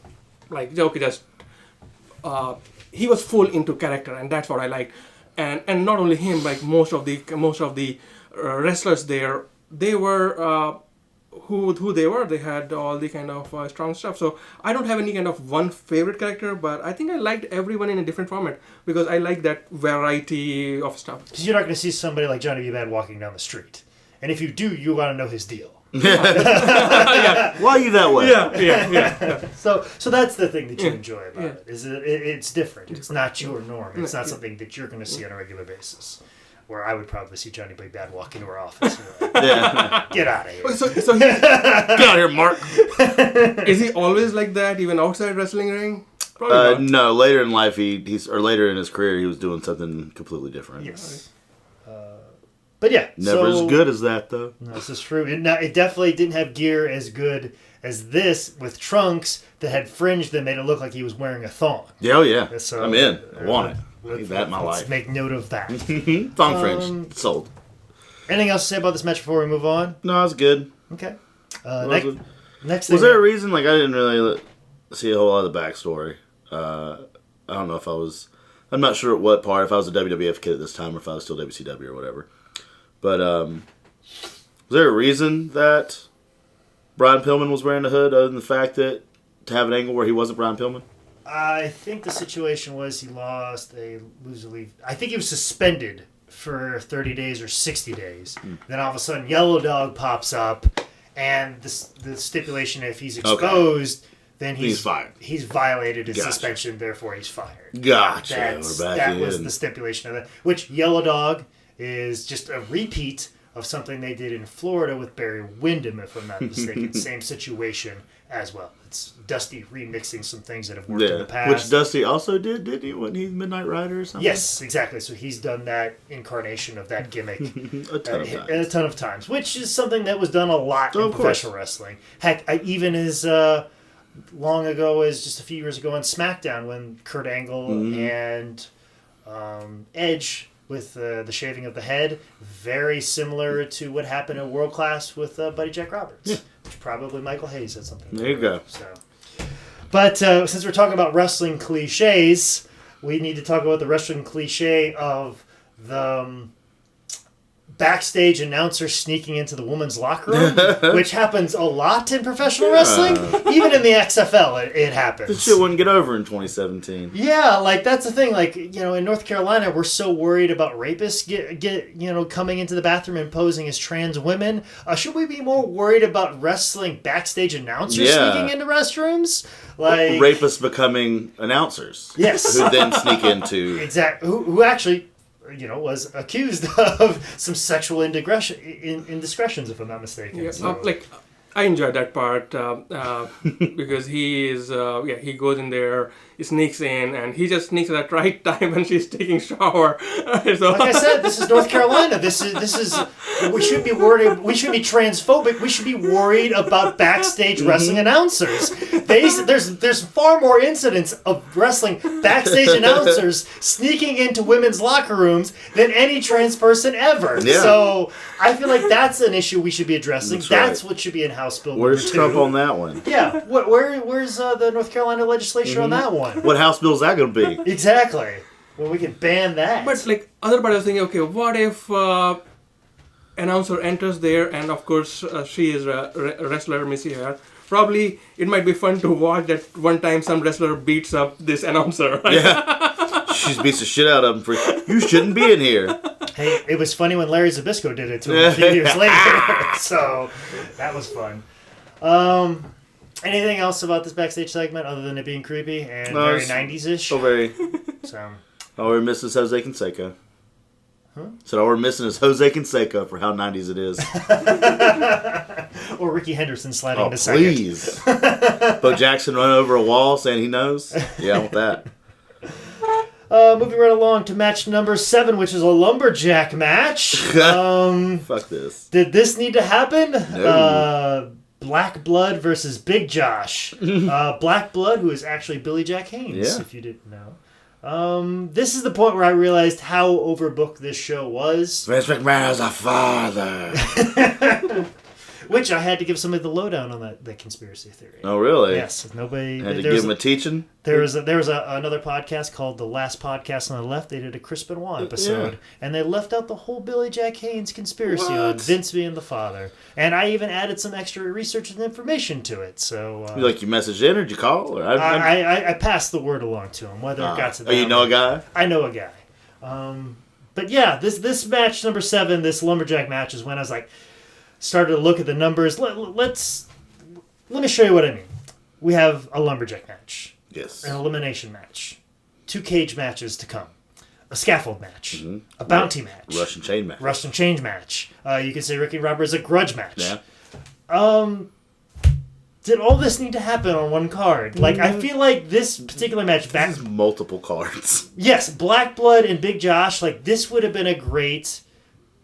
like okay, just he was full into character, and that's what I liked. And not only him, like most of the wrestlers there, they were. Who they were, they had all the kind of strong stuff. So I don't have any kind of one favorite character, but I think I liked everyone in a different format because I like that variety of stuff. Because you're not going to see somebody like Johnny B. Bad walking down the street, and if you do, you want to know his deal. Yeah. Why are you that way? Yeah. So that's the thing that you enjoy about it. Is it's different. It's not your norm. It's not something that you're going to see on a regular basis. Where I would probably see Johnny Big Bad walk into our office. And like, get out of here. So Get out of here, Mark. is he always like that, even outside wrestling ring? Probably not. No, later in life, later in his career, he was doing something completely different. Yes. But yeah. Never as good as that, though. No, this is true. It definitely didn't have gear as good as this with trunks that had fringe that made it look like he was wearing a thong. Yeah, oh yeah. So, I'm in. I want it. I need that in my let's life. make note of that. Thong fringe. Sold. Anything else to say about this match before we move on? No, it's good. Okay. Was Next thing. there a reason? Like, I didn't really see a whole lot of the backstory. I don't know if I was... I'm not sure at what part, if I was a WWF kid at this time or if I was still WCW or whatever. But, was there a reason that Brian Pillman was wearing a hood other than the fact that to have an angle where he wasn't Brian Pillman? I think the situation was he lost a loser leave. I think he was suspended for 30 days or 60 days. Then all of a sudden, Yellow Dog pops up, and the stipulation, if he's exposed, then he's fired. He's violated his suspension, therefore he's fired. Gotcha. That was the stipulation of that. Which Yellow Dog is just a repeat of something they did in Florida with Barry Windham, if I'm not mistaken. Same situation as well. It's Dusty remixing some things that have worked in the past. Which Dusty also did, didn't he? Wasn't he Midnight Rider or something? Yes, exactly. So he's done that incarnation of that gimmick a ton of times, which is something that was done a lot in professional wrestling. Heck, even as long ago as just a few years ago on SmackDown when Kurt Angle and Edge with the shaving of the head, very similar to what happened in World Class with Buddy Jack Roberts. Yeah. Which probably Michael Hayes had something to do with. There you go. So. But since we're talking about wrestling cliches, we need to talk about the wrestling cliche of the backstage announcer sneaking into the women's locker room, which happens a lot in professional wrestling. Even in the XFL, it happens. This shit wouldn't get over in 2017. Yeah, like that's the thing. Like, in North Carolina, we're so worried about rapists get coming into the bathroom and posing as trans women. Should we be more worried about wrestling backstage announcers sneaking into restrooms? Like rapists becoming announcers. Yes. Who then sneak into who actually was accused of some sexual indiscretions, if I'm not mistaken. Yeah, so. I enjoyed that part because he goes in there, he sneaks in, and he just sneaks at that right time when she's taking a shower. So. Like I said, this is North Carolina. This is we should be worried. We should be transphobic. We should be worried about backstage wrestling announcers. There's far more incidents of wrestling backstage announcers sneaking into women's locker rooms than any trans person ever. Yeah. So I feel like that's an issue we should be addressing. That's what should be in House Bill Where's number 2. Trump on that one? Yeah. Where's the North Carolina legislature on that one? What House Bill is that going to be? Exactly. Well, we can ban that. But other part I was thinking, okay, what if announcer enters there, and of course she is a wrestler, Missy Hare. Probably it might be fun to watch that one time some wrestler beats up this announcer. Right? Yeah. She just beats the shit out of him for, you shouldn't be in here. Hey, it was funny when Larry Zbyszko did it to him a few years later. So, that was fun. Anything else about this backstage segment other than it being creepy and very 90s-ish? Oh, very. So, All we're missing is Jose Canseco. Huh? So all we're missing is Jose Canseco for how 90s it is. Or Ricky Henderson sliding into please. Second. Bo Jackson run over a wall saying he knows? Yeah, I want that. Moving right along to match number 7, which is a lumberjack match. Fuck this. Did this need to happen? No. Black Blood versus Big Josh. Black Blood, who is actually Billy Jack Haynes, if you didn't know. This is the point where I realized how overbooked this show was. Vince McMahon is a father. Which I had to give somebody the lowdown on that conspiracy theory. Oh, really? Yes. Nobody had to give him a teaching. There was another podcast called The Last Podcast on the Left. They did a Chris Benoit episode, and they left out the whole Billy Jack Haynes conspiracy on Vince being the father. And I even added some extra research and information to it. So you messaged in or did you call? Or I passed the word along to him. Whether it got to them. Oh, you know a guy? I know a guy. But yeah, this match number 7, this lumberjack match, is when I was like, started to look at the numbers. Let me show you what I mean. We have a lumberjack match. Yes. An elimination match. 2 cage matches to come. A scaffold match. Mm-hmm. A bounty match. Russian chain match. Russian chain match. You could say Ricky Roberts a grudge match. Yeah. Did all this need to happen on one card? Like, I feel like this particular match This is multiple cards. Yes, Black Blood and Big Josh, like, this would have been a great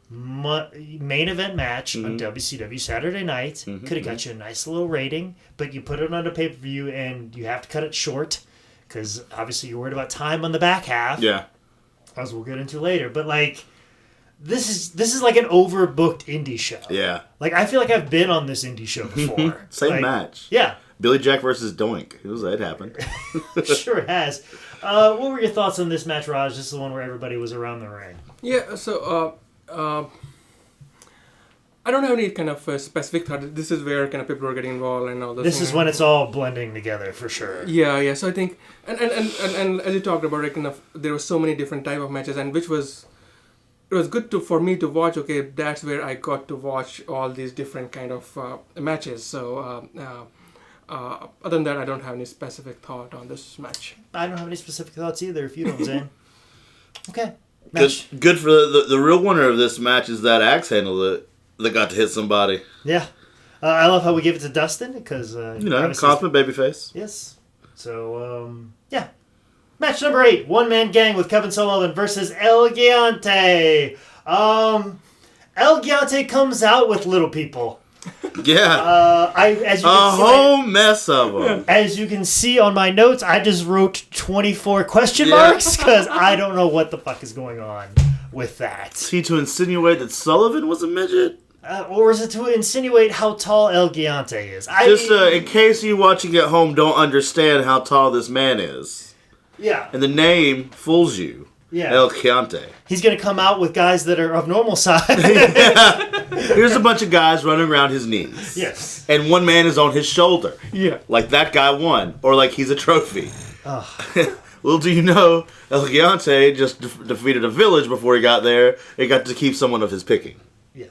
main event match on WCW Saturday night. Could have got you a nice little rating, but you put it on a pay-per-view and you have to cut it short because obviously you're worried about time on the back half. Yeah. As we'll get into later. But, like, this is like an overbooked indie show. Yeah. Like, I feel like I've been on this indie show before. Same match. Yeah. Billy Jack versus Doink. It happened. Sure it has. What were your thoughts on this match, Raj? This is the one where everybody was around the ring. Yeah, so I don't have any kind of specific thought. This is where kind of people are getting involved and all this. This is when it's all blending together for sure. Yeah. So I think, and as you talked about, kind of, there were so many different type of matches, and it was good for me to watch. Okay, that's where I got to watch all these different kind of matches. So other than that, I don't have any specific thought on this match. I don't have any specific thoughts either. If you don't, Zane. Okay. Good for the real winner of this match is that axe handle that got to hit somebody. Yeah. I love how we give it to Dustin because confident babyface. Yes. So yeah. Match number 8, one-man gang with Kevin Sullivan versus El Gigante. El Gigante comes out with little people. Yeah. Whole mess of them. As you can see on my notes, I just wrote 24 question marks because I don't know what the fuck is going on with that. Is he to insinuate that Sullivan was a midget? Or is it to insinuate how tall El Gigante is? Just in case you watching at home don't understand how tall this man is. Yeah. And the name fools you. Yeah. El Gigante. He's going to come out with guys that are of normal size. Here's a bunch of guys running around his knees. Yes. And one man is on his shoulder. Yeah. Like that guy won. Or like he's a trophy. Little do you know, El Gigante just defeated a village before he got there. He got to keep someone of his picking. Yeah.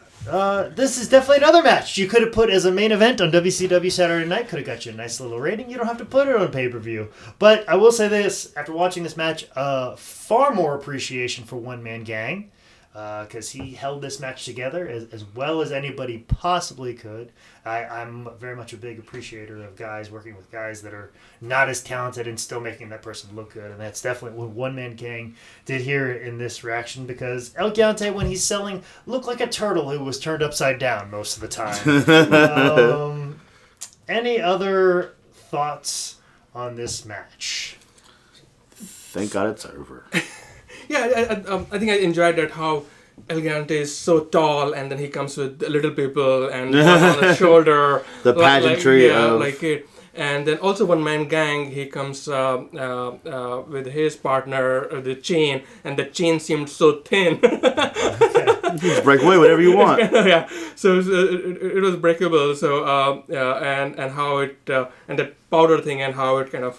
This is definitely another match you could have put as a main event on WCW Saturday Night. Could have got you a nice little rating. You don't have to put it on pay-per-view. But I will say this, after watching this match, far more appreciation for One Man Gang. Because he held this match together as well as anybody possibly could. I'm very much a big appreciator of guys working with guys that are not as talented and still making that person look good. And that's definitely what One Man Gang did here in this reaction, because El Gigante, when he's selling, looked like a turtle who was turned upside down most of the time. Any other thoughts on this match? Thank God it's over. Yeah, I think I enjoyed that how El Gigante is so tall, and then he comes with little people and one on his shoulder. The pageantry of... like it. And then also One Man Gang, he comes with his partner, the chain, and the chain seemed so thin. Just break away whatever you want. Yeah, so it was breakable. So and how it and the powder thing and how it kind of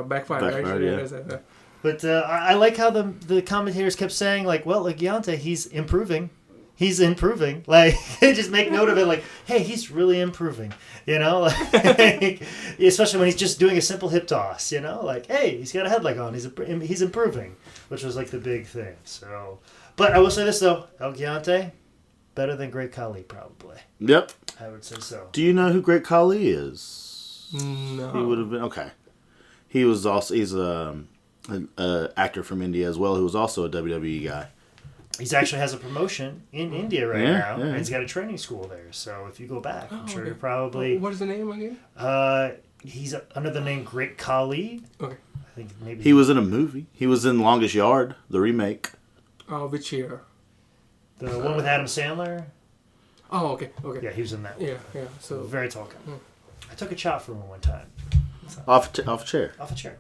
backfired. Backfired, actually. yeah. But I like how the commentators kept saying, like, well, Gigante, he's improving. He's improving. Like, they just make note of it, like, hey, he's really improving. You know? Like, especially when he's just doing a simple hip toss, you know? Like, hey, he's got a headlock on. He's improving, which was, like, the big thing. So, but I will say this, though. El Gigante, better than Great Khali, probably. Yep. I would say so. Do you know who Great Khali is? No. He would have been... Okay. He's an actor from India as well, who was also a WWE guy. He actually has a promotion in India right now, yeah. and he's got a training school there. So if you go back, I'm sure you're probably... What is the name again? He's under the name Great Khali. Okay. I think maybe... He was in a movie. He was in Longest Yard, the remake. Which year? The one with Adam Sandler? Oh, okay. Yeah, he was in that one. Yeah. So Very tall guy. I took a shot from him one time. Off a chair. Off a chair.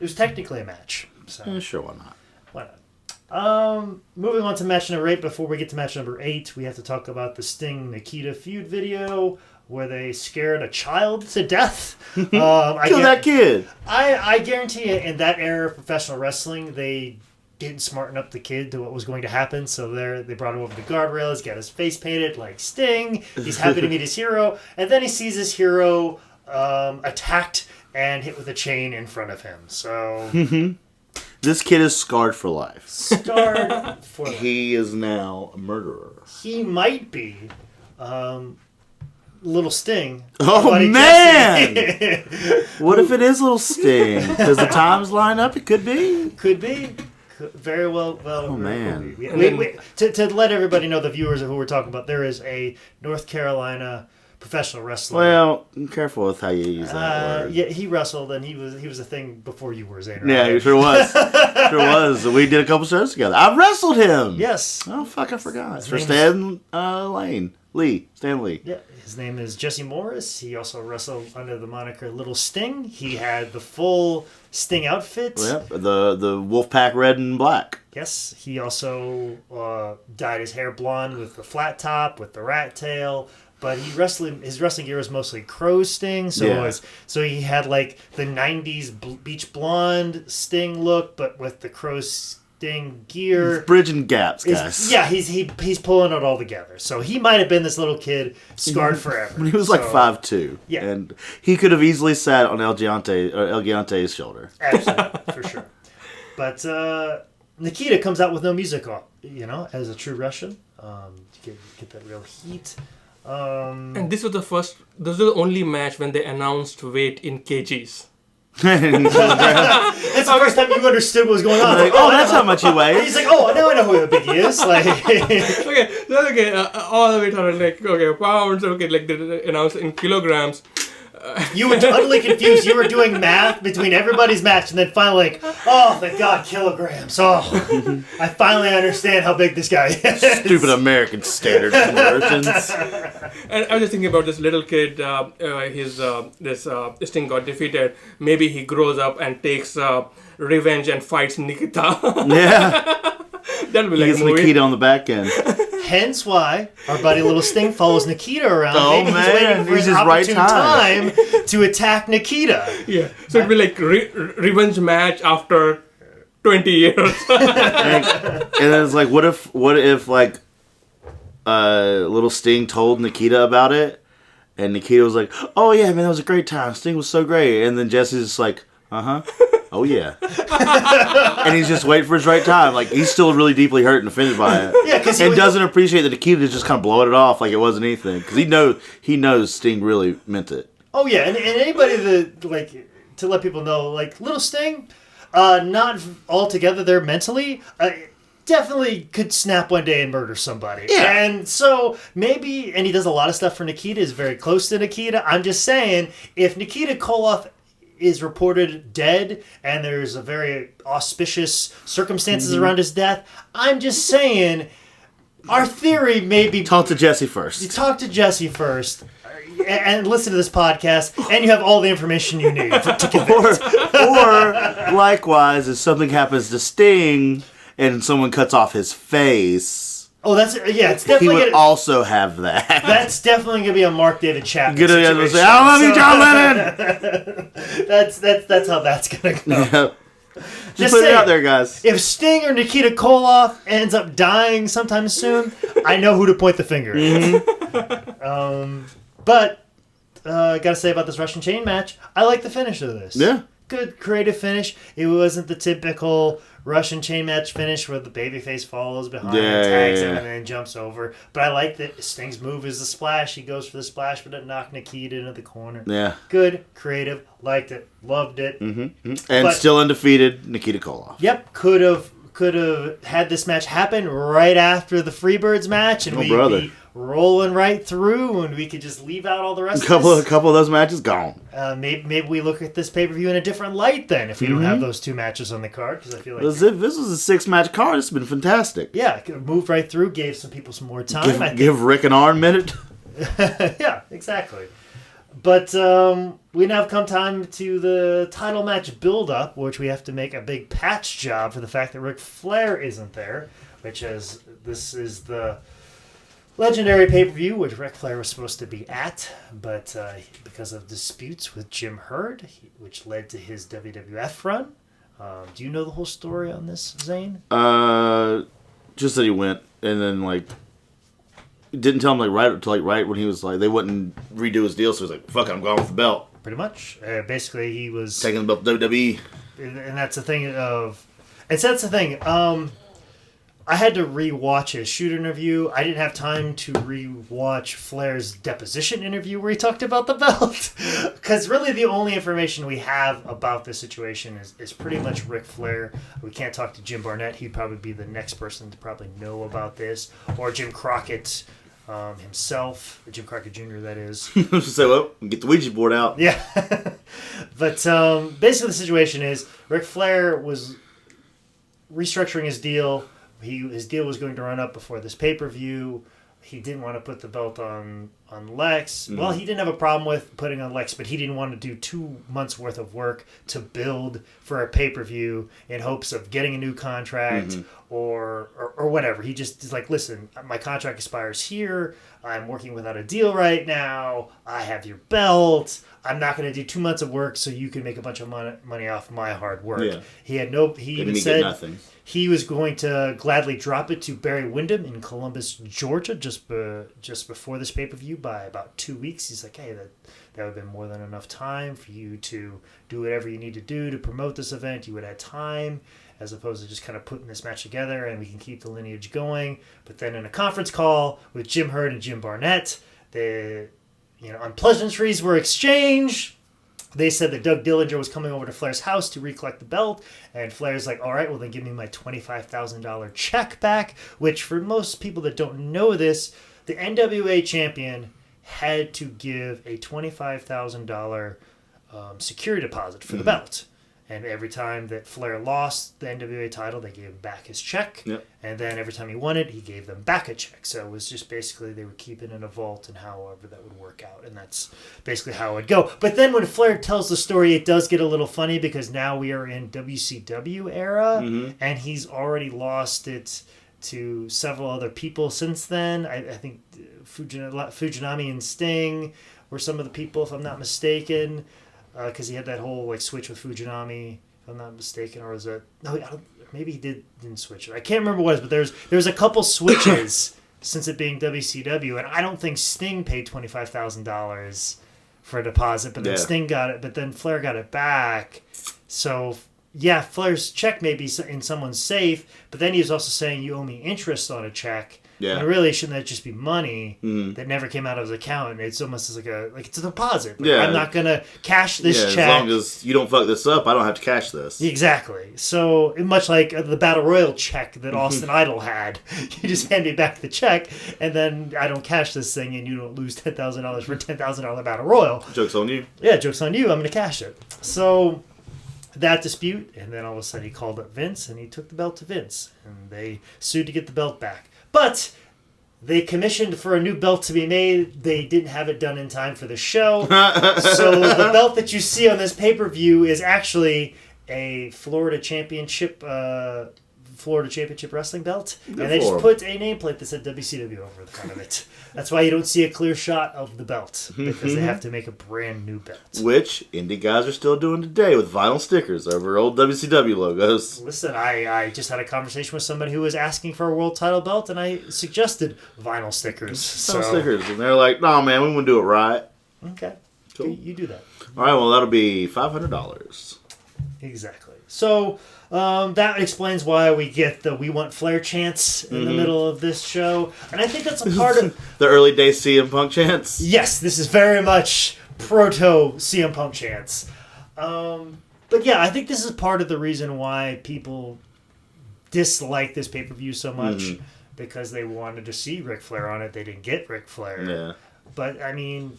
It was technically a match. So Sure, why not? why not? Moving on to match number 8. Before we get to match number 8, we have to talk about the Sting Nikita feud video where they scared a child to death. Kill that kid. I guarantee you, in that era of professional wrestling, they didn't smarten up the kid to what was going to happen. So they brought him over the guardrails, got his face painted like Sting. He's happy to meet his hero, and then he sees his hero attacked and hit with a chain in front of him. So. This kid is scarred for life. Scarred for life. He is now a murderer. He might be Little Sting. Oh, man! What if it is Little Sting? Does the times line up? It could be. Could be. Very well. Oh, man. To let everybody know, the viewers of who we're talking about, there is a North Carolina professional wrestler. Well, be careful with how you use that word. Yeah, he wrestled, and he was a thing before you were, Zane. Right? Yeah, he sure was. Sure was. We did a couple shows together. I wrestled him. Yes. Oh, fuck, I forgot. For Stan Stan Lee. Yeah, his name is Jesse Morris. He also wrestled under the moniker Little Sting. He had the full Sting outfit. Yep, the Wolfpack red and black. Yes, he also dyed his hair blonde with the flat top, with the rat tail. But his wrestling gear was mostly Crow Sting, so he had like the '90s beach blonde Sting look, but with the Crow Sting gear. He's bridging gaps, guys. He's pulling it all together. So he might have been this little kid scarred forever. He was like 5'2". Yeah, and he could have easily sat on El Gigante's shoulder. Absolutely, for sure. But Nikita comes out with no music on, as a true Russian. Get that real heat. And this was the only match when they announced weight in kgs. That's the first time you understood what was going on. Like, that's how much he weighs. He's like, now I know who Big E is. Like, okay, all the way down, like, pounds, like they announced in kilograms. You were totally confused. You were doing math between everybody's match, and then finally, like, oh, thank God, kilograms. Oh, I finally understand how big this guy is. Stupid American standard conversions. And I was just thinking about this little kid. This Sting got defeated. Maybe he grows up and takes revenge and fights Nikita. Yeah. That'll be like a movie. Nikita on the back end. Hence why our buddy Little Sting follows Nikita around. Oh, Maybe man. he's waiting for his opportune time to attack Nikita. Yeah. So it'd be like revenge match after 20 years. And it's like, what if like Little Sting told Nikita about it, and Nikita was like, "Oh yeah, man, that was a great time. Sting was so great." And then Jesse's just like, "Oh yeah," and he's just waiting for his right time. Like, he's still really deeply hurt and offended by it. Yeah, because he doesn't appreciate that Nikita is just kind of blowing it off like it wasn't anything, because he knows Sting really meant it. Oh yeah, and anybody that like to let people know, like Little Sting, not altogether there mentally. Definitely could snap one day and murder somebody. Yeah. And so maybe, and he does a lot of stuff for Nikita, is very close to Nikita. I'm just saying, if Nikita Koloff is reported dead and there's a very auspicious circumstances around his death, I'm just saying, our theory may be... Talk to Jesse first. You talk to Jesse first. And listen to this podcast, and you have all the information you need to convince. Or likewise, if something happens to Sting and someone cuts off his face, it's definitely. He would also have that. That's definitely gonna be a Mark David Chapman situation. Say, I love you, John Lennon. That's how that's gonna go. Just put it out there, guys. If Sting or Nikita Koloff ends up dying sometime soon, I know who to point the finger at. Mm-hmm. But gotta say about this Russian chain match, I like the finish of this. Yeah. Good creative finish. It wasn't the typical Russian chain match finish where the babyface follows behind and tags him and then jumps over. But I like that Sting's move is the splash. He goes for the splash, but it knocked Nikita into the corner. Yeah. Good, creative, liked it, loved it. Mm-hmm. And still undefeated, Nikita Koloff. Yep, could have had this match happen right after the Freebirds match, and we'd be rolling right through, and we could just leave out all the rest. A couple of those matches gone. Maybe we look at this pay per view in a different light then, if we don't have those two matches on the card, because I feel like if this was a 6-match card, it's been fantastic. Yeah, moved right through, gave some people some more time. Give Rick an arm minute. Yeah, exactly. But we now have come time to the title match build-up, which we have to make a big patch job for the fact that Ric Flair isn't there, this is the legendary pay-per-view, which Ric Flair was supposed to be at, but because of disputes with Jim Herd, which led to his WWF run. Do you know the whole story on this, Zane? Just that he went, and then didn't tell him right when he was they wouldn't redo his deal, so he was like, "Fuck it, I'm going with the belt." Pretty much. Basically, he was taking the belt to WWE, and that's the thing that's the thing. I had to re-watch his shoot interview. I didn't have time to re-watch Flair's deposition interview where he talked about the belt. Because really the only information we have about this situation is pretty much Ric Flair. We can't talk to Jim Barnett. He'd probably be the next person to probably know about this. Or Jim Crockett himself. Jim Crockett Jr., that is. So, get the Ouija board out. Yeah. But basically the situation is Ric Flair was restructuring his deal. His deal was going to run up before this pay-per-view. He didn't want to put the belt on Lex. Mm-hmm. Well, he didn't have a problem with putting on Lex, but he didn't want to do 2 months' worth of work to build for a pay-per-view in hopes of getting a new contract or whatever. He just is like, listen, my contract expires here. I'm working without a deal right now. I have your belt. I'm not going to do 2 months of work so you can make a bunch of money off my hard work. Yeah. He even said nothing. He was going to gladly drop it to Barry Windham in Columbus, Georgia, just before this pay-per-view by about 2 weeks. He's like, hey, that would have been more than enough time for you to do whatever you need to do to promote this event. You would have time, as opposed to just kind of putting this match together, and we can keep the lineage going. But then in a conference call with Jim Herd and Jim Barnett, unpleasantries were exchanged. They said that Doug Dillinger was coming over to Flair's house to recollect the belt, and Flair's like, all right, well then give me my $25,000 check back, which for most people that don't know this, the NWA champion had to give a $25,000 security deposit for the belt. And every time that Flair lost the NWA title, they gave him back his check. Yep. And then every time he won it, he gave them back a check. So it was just basically they would keep it in a vault and however that would work out. And that's basically how it would go. But then when Flair tells the story, it does get a little funny because now we are in WCW era. Mm-hmm. And he's already lost it to several other people since then. I think Fujinami and Sting were some of the people, if I'm not mistaken. Because he had that whole switch with Fujinami, if I'm not mistaken, or was it? No, maybe he didn't switch it. I can't remember what it was, but there's a couple switches since it being WCW, and I don't think Sting paid $25,000 for a deposit, but then Sting got it, but then Flair got it back. So yeah, Flair's check may be in someone's safe, but then he was also saying you owe me interest on a check. Yeah. And really, shouldn't that just be money that never came out of his account? And it's almost like it's a deposit. I'm not gonna cash this check. As long as you don't fuck this up, I don't have to cash this. Exactly. So much like the Battle Royal check that Austin Idol had, you just hand me back the check, and then I don't cash this thing, and you don't lose $10,000 for a $10,000 Battle Royal. Joke's on you. Yeah, joke's on you. I'm gonna cash it. So that dispute, and then all of a sudden he called up Vince, and he took the belt to Vince, and they sued to get the belt back. But they commissioned for a new belt to be made. They didn't have it done in time for the show. So the belt that you see on this pay-per-view is actually a Florida Championship Florida Championship Wrestling belt, and Good they for just 'em. put a nameplate that said WCW over the front of it. That's why you don't see a clear shot of the belt, because they have to make a brand new belt. Which indie guys are still doing today with vinyl stickers over old WCW logos. Listen, I just had a conversation with somebody who was asking for a world title belt, and I suggested vinyl stickers. Vinyl stickers. And they're like, no, man, we want to do it right. Okay. Cool. You do that. All right, well, that'll be $500. Exactly. So that explains why we get the "We Want Flair" chants in the middle of this show, and I think that's a part of the early day CM Punk chants. Yes, this is very much proto CM Punk chants. But yeah, I think this is part of the reason why people dislike this pay-per-view so much, because they wanted to see Ric Flair on it. They didn't get Ric Flair. Yeah. But I mean,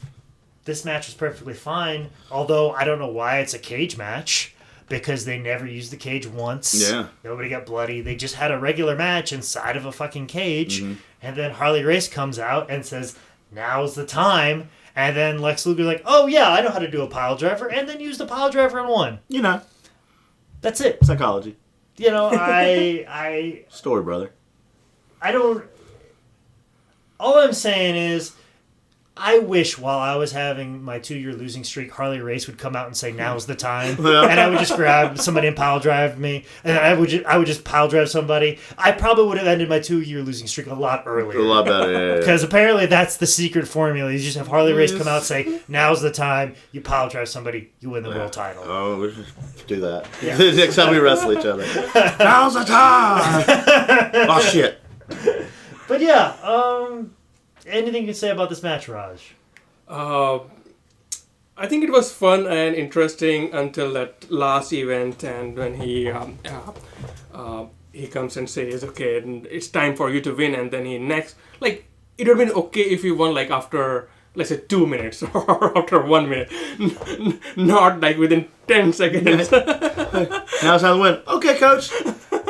this match was perfectly fine. Although I don't know why it's a cage match, because they never used the cage once. Yeah. Nobody got bloody. They just had a regular match inside of a fucking cage. And then Harley Race comes out and says, "Now's the time." And then Lex Luger's like, "Oh yeah, I know how to do a pile driver," and then used the pile driver and won. You know, That's it. psychology. You know, I Story, brother. don't. All I'm saying is, I wish while I was having my 2-year losing streak, Harley Race would come out and say, "Now's the time," and I would just grab somebody and pile drive me, and I would just pile drive somebody. I probably would have ended my 2-year losing streak a lot earlier. A lot better, yeah. Because apparently that's the secret formula. You just have Harley Race come out and say, "Now's the time." You pile drive somebody, you win the world title. Oh, we should do that. Yeah. Next time we wrestle each other. Now's the time! Oh, shit. But yeah, anything you can say about this match, Raj? I think it was fun and interesting until that last event, and when he comes and says, "Okay, and it's time for you to win," and then he next, like, it would have been okay if he won like after, let's say, 2 minutes or after 1 minute, not like within 10 seconds. Now it's time to win. Okay, coach.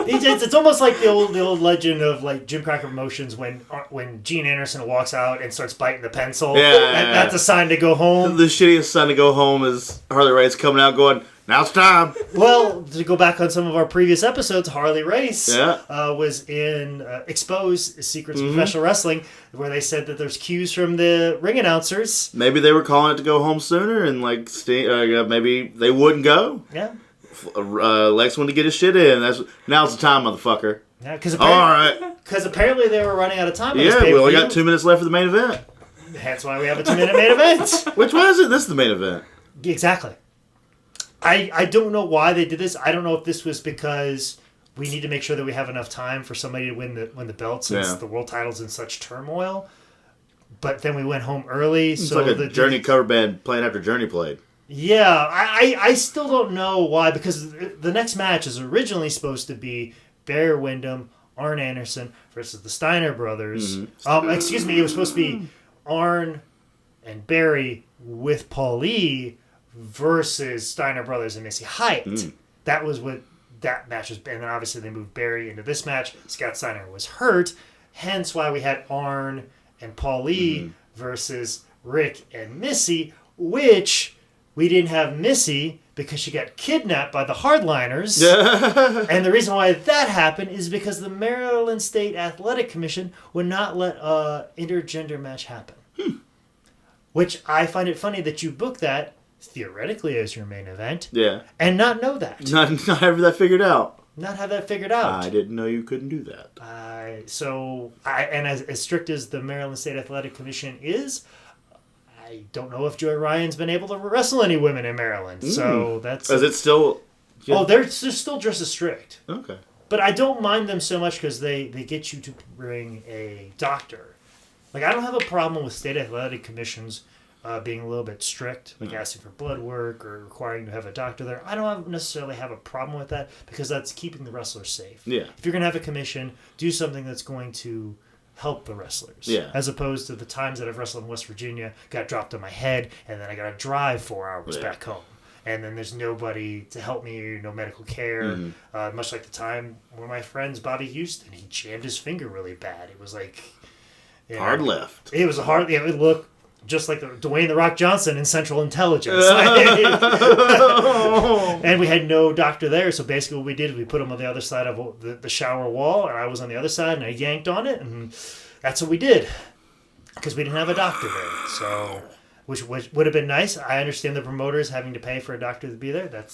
It's almost like the old legend of like Jim Crockett Promotions when Gene Anderson walks out and starts biting the pencil. Yeah. That's a sign to go home. The shittiest sign to go home is Harley Race coming out going, "Now it's time." Well, to go back on some of our previous episodes, Harley Race Yeah. was in Exposed Secrets of Professional Wrestling, where they said that there's cues from the ring announcers. Maybe they were calling it to go home sooner, and like maybe they wouldn't go. Yeah. Lex wanted to get his shit in. Now's the time, motherfucker. Yeah, because All right. apparently they were running out of time. On this Yeah, we pay-per-view. only got 2 minutes left for the main event. That's why we have a 2-minute main event. Which one is it? This is the main event. Exactly. I don't know why they did this. I don't know if this was because we need to make sure that we have enough time for somebody to win the belt, since the world title's in such turmoil. But then we went home early. It's so like a Journey cover band playing after Journey played. Yeah, I still don't know why, because the next match is originally supposed to be Barry Windham, Arn Anderson versus the Steiner brothers. Excuse me, it was supposed to be Arn and Barry with Paul Lee versus Steiner brothers and Missy Hyatt. That was what that match was. And then obviously they moved Barry into this match. Scott Steiner was hurt, hence why we had Arn and Paul Lee versus Rick and Missy, which we didn't have Missy because she got kidnapped by the hardliners. And the reason why that happened is because the Maryland State Athletic Commission would not let an intergender match happen. Which I find it funny that you book that theoretically as your main event. Yeah. And not know that. Not have that figured out. Not have that figured out. I didn't know you couldn't do that. And as strict as the Maryland State Athletic Commission is, I don't know if Joey Ryan's been able to wrestle any women in Maryland. So that's... Is it still... Oh, they're still just as strict. Okay. But I don't mind them so much because they get you to bring a doctor. Like, I don't have a problem with state athletic commissions being a little bit strict, like asking for blood work or requiring you to have a doctor there. I don't necessarily have a problem with that because that's keeping the wrestlers safe. Yeah. If you're going to have a commission, do something that's going to help the wrestlers. Yeah. As opposed to the times that I've wrestled in West Virginia, got dropped on my head, and then I got to drive 4 hours back home. And then there's nobody to help me, no medical care. Much like the time one of my friends, Bobby Houston, he jammed his finger really bad. It was like... Hard left. It was a hard... Yeah, look, just like Dwayne The Rock Johnson in Central Intelligence. And we had no doctor there, so basically what we did is we put him on the other side of the shower wall, and I was on the other side, and I yanked on it, and that's what we did. Because we didn't have a doctor there. So, which would have been nice. I understand the promoters having to pay for a doctor to be there. That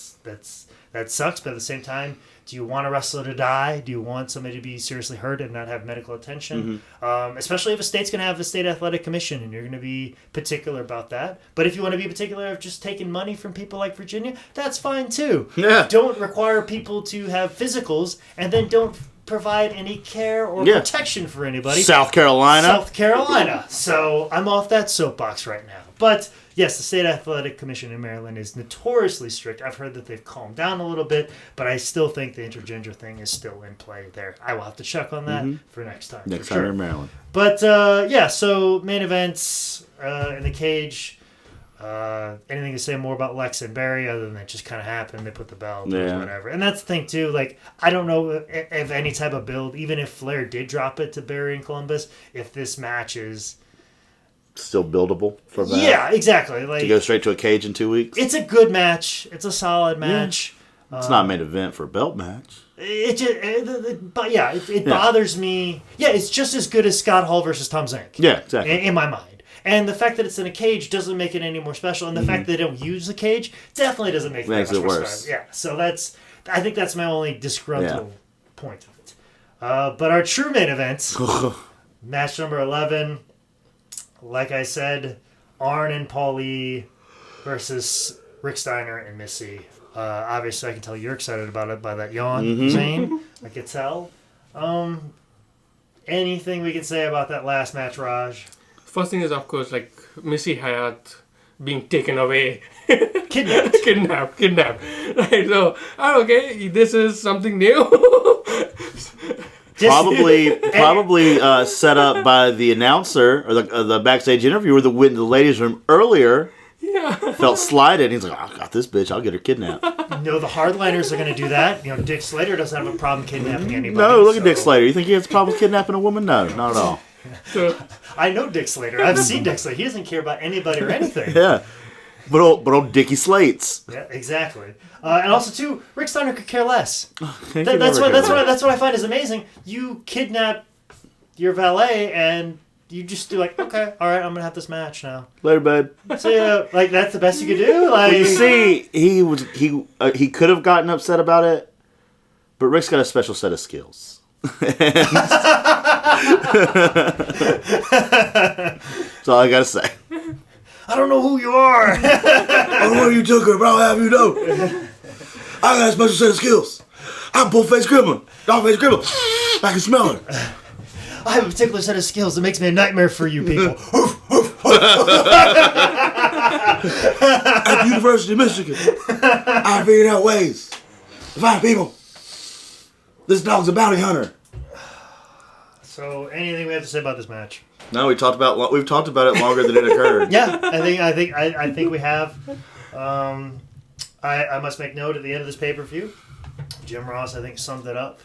sucks, but at the same time, do you want a wrestler to die? Do you want somebody to be seriously hurt and not have medical attention? Especially if a state's going to have a state athletic commission and you're going to be particular about that. But if you want to be particular of just taking money from people like Virginia, that's fine too. Yeah. Don't require people to have physicals and then don't provide any care or protection for anybody. South Carolina. So I'm off that soapbox right now. But yes, the State Athletic Commission in Maryland is notoriously strict. I've heard that they've calmed down a little bit, but I still think the intergender thing is still in play there. I will have to check on that for next time. Next time in Maryland. But so main events in the cage. Anything to say more about Lex and Barry other than it just kind of happened? They put the belt, whatever. And that's the thing too. Like, I don't know if any type of build, even if Flair did drop it to Barry and Columbus, if this match is still buildable for that. Yeah, exactly. Like, to go straight to a cage in 2 weeks. It's a good match. It's a solid match. Yeah. It's not a main event for a belt match. It bothers me. Yeah, it's just as good as Scott Hall versus Tom Zink. Yeah, exactly. In my mind. And the fact that it's in a cage doesn't make it any more special. And the fact that they don't use the cage definitely doesn't make it makes much it more worse. special. Yeah, so I think that's my only disgruntled point of it. But our true main event, match number 11, like I said, Arn and Paulie versus Rick Steiner and Missy. Obviously, I can tell you're excited about it by that yawn, Zane. I could tell. Anything we can say about that last match, Raj? First thing is, of course, like Missy Hyatt being taken away. Kidnapped. Right, so, okay, this is something new. Probably set up by the announcer or the backstage interviewer that went into the ladies' room earlier. Yeah. Felt slighted. He's like, I got this bitch. I'll get her kidnapped. No, the hardliners are going to do that. Dick Slater doesn't have a problem kidnapping anybody. No, look at Dick Slater. You think he has a problem with kidnapping a woman? No, not at all. So, I know Dick Slater. I've seen Dick Slater. He doesn't care about anybody or anything. Yeah. But old Dickie Slates. Yeah, exactly. And also, too, Rick Steiner could care less. That's what I find is amazing. You kidnap your valet and you just do like, okay, all right, I'm gonna have this match now. Later, babe. So like that's the best you could do. Like, well, you see, he could have gotten upset about it, but Rick's got a special set of skills. That's all I gotta say. I don't know who you are. I don't know who you took her, but I'll have you know. I got a special set of skills. I'm bull-faced gremlin, dog-faced gremlin. I can smell her. I have a particular set of skills that makes me a nightmare for you people. At the University of Michigan, I figured out ways to find people. This dog's a bounty hunter. So, anything we have to say about this match? No, we've talked about it longer than it occurred. Yeah, I think we have. I must make note at the end of this pay-per-view. Jim Ross, I think, summed it up.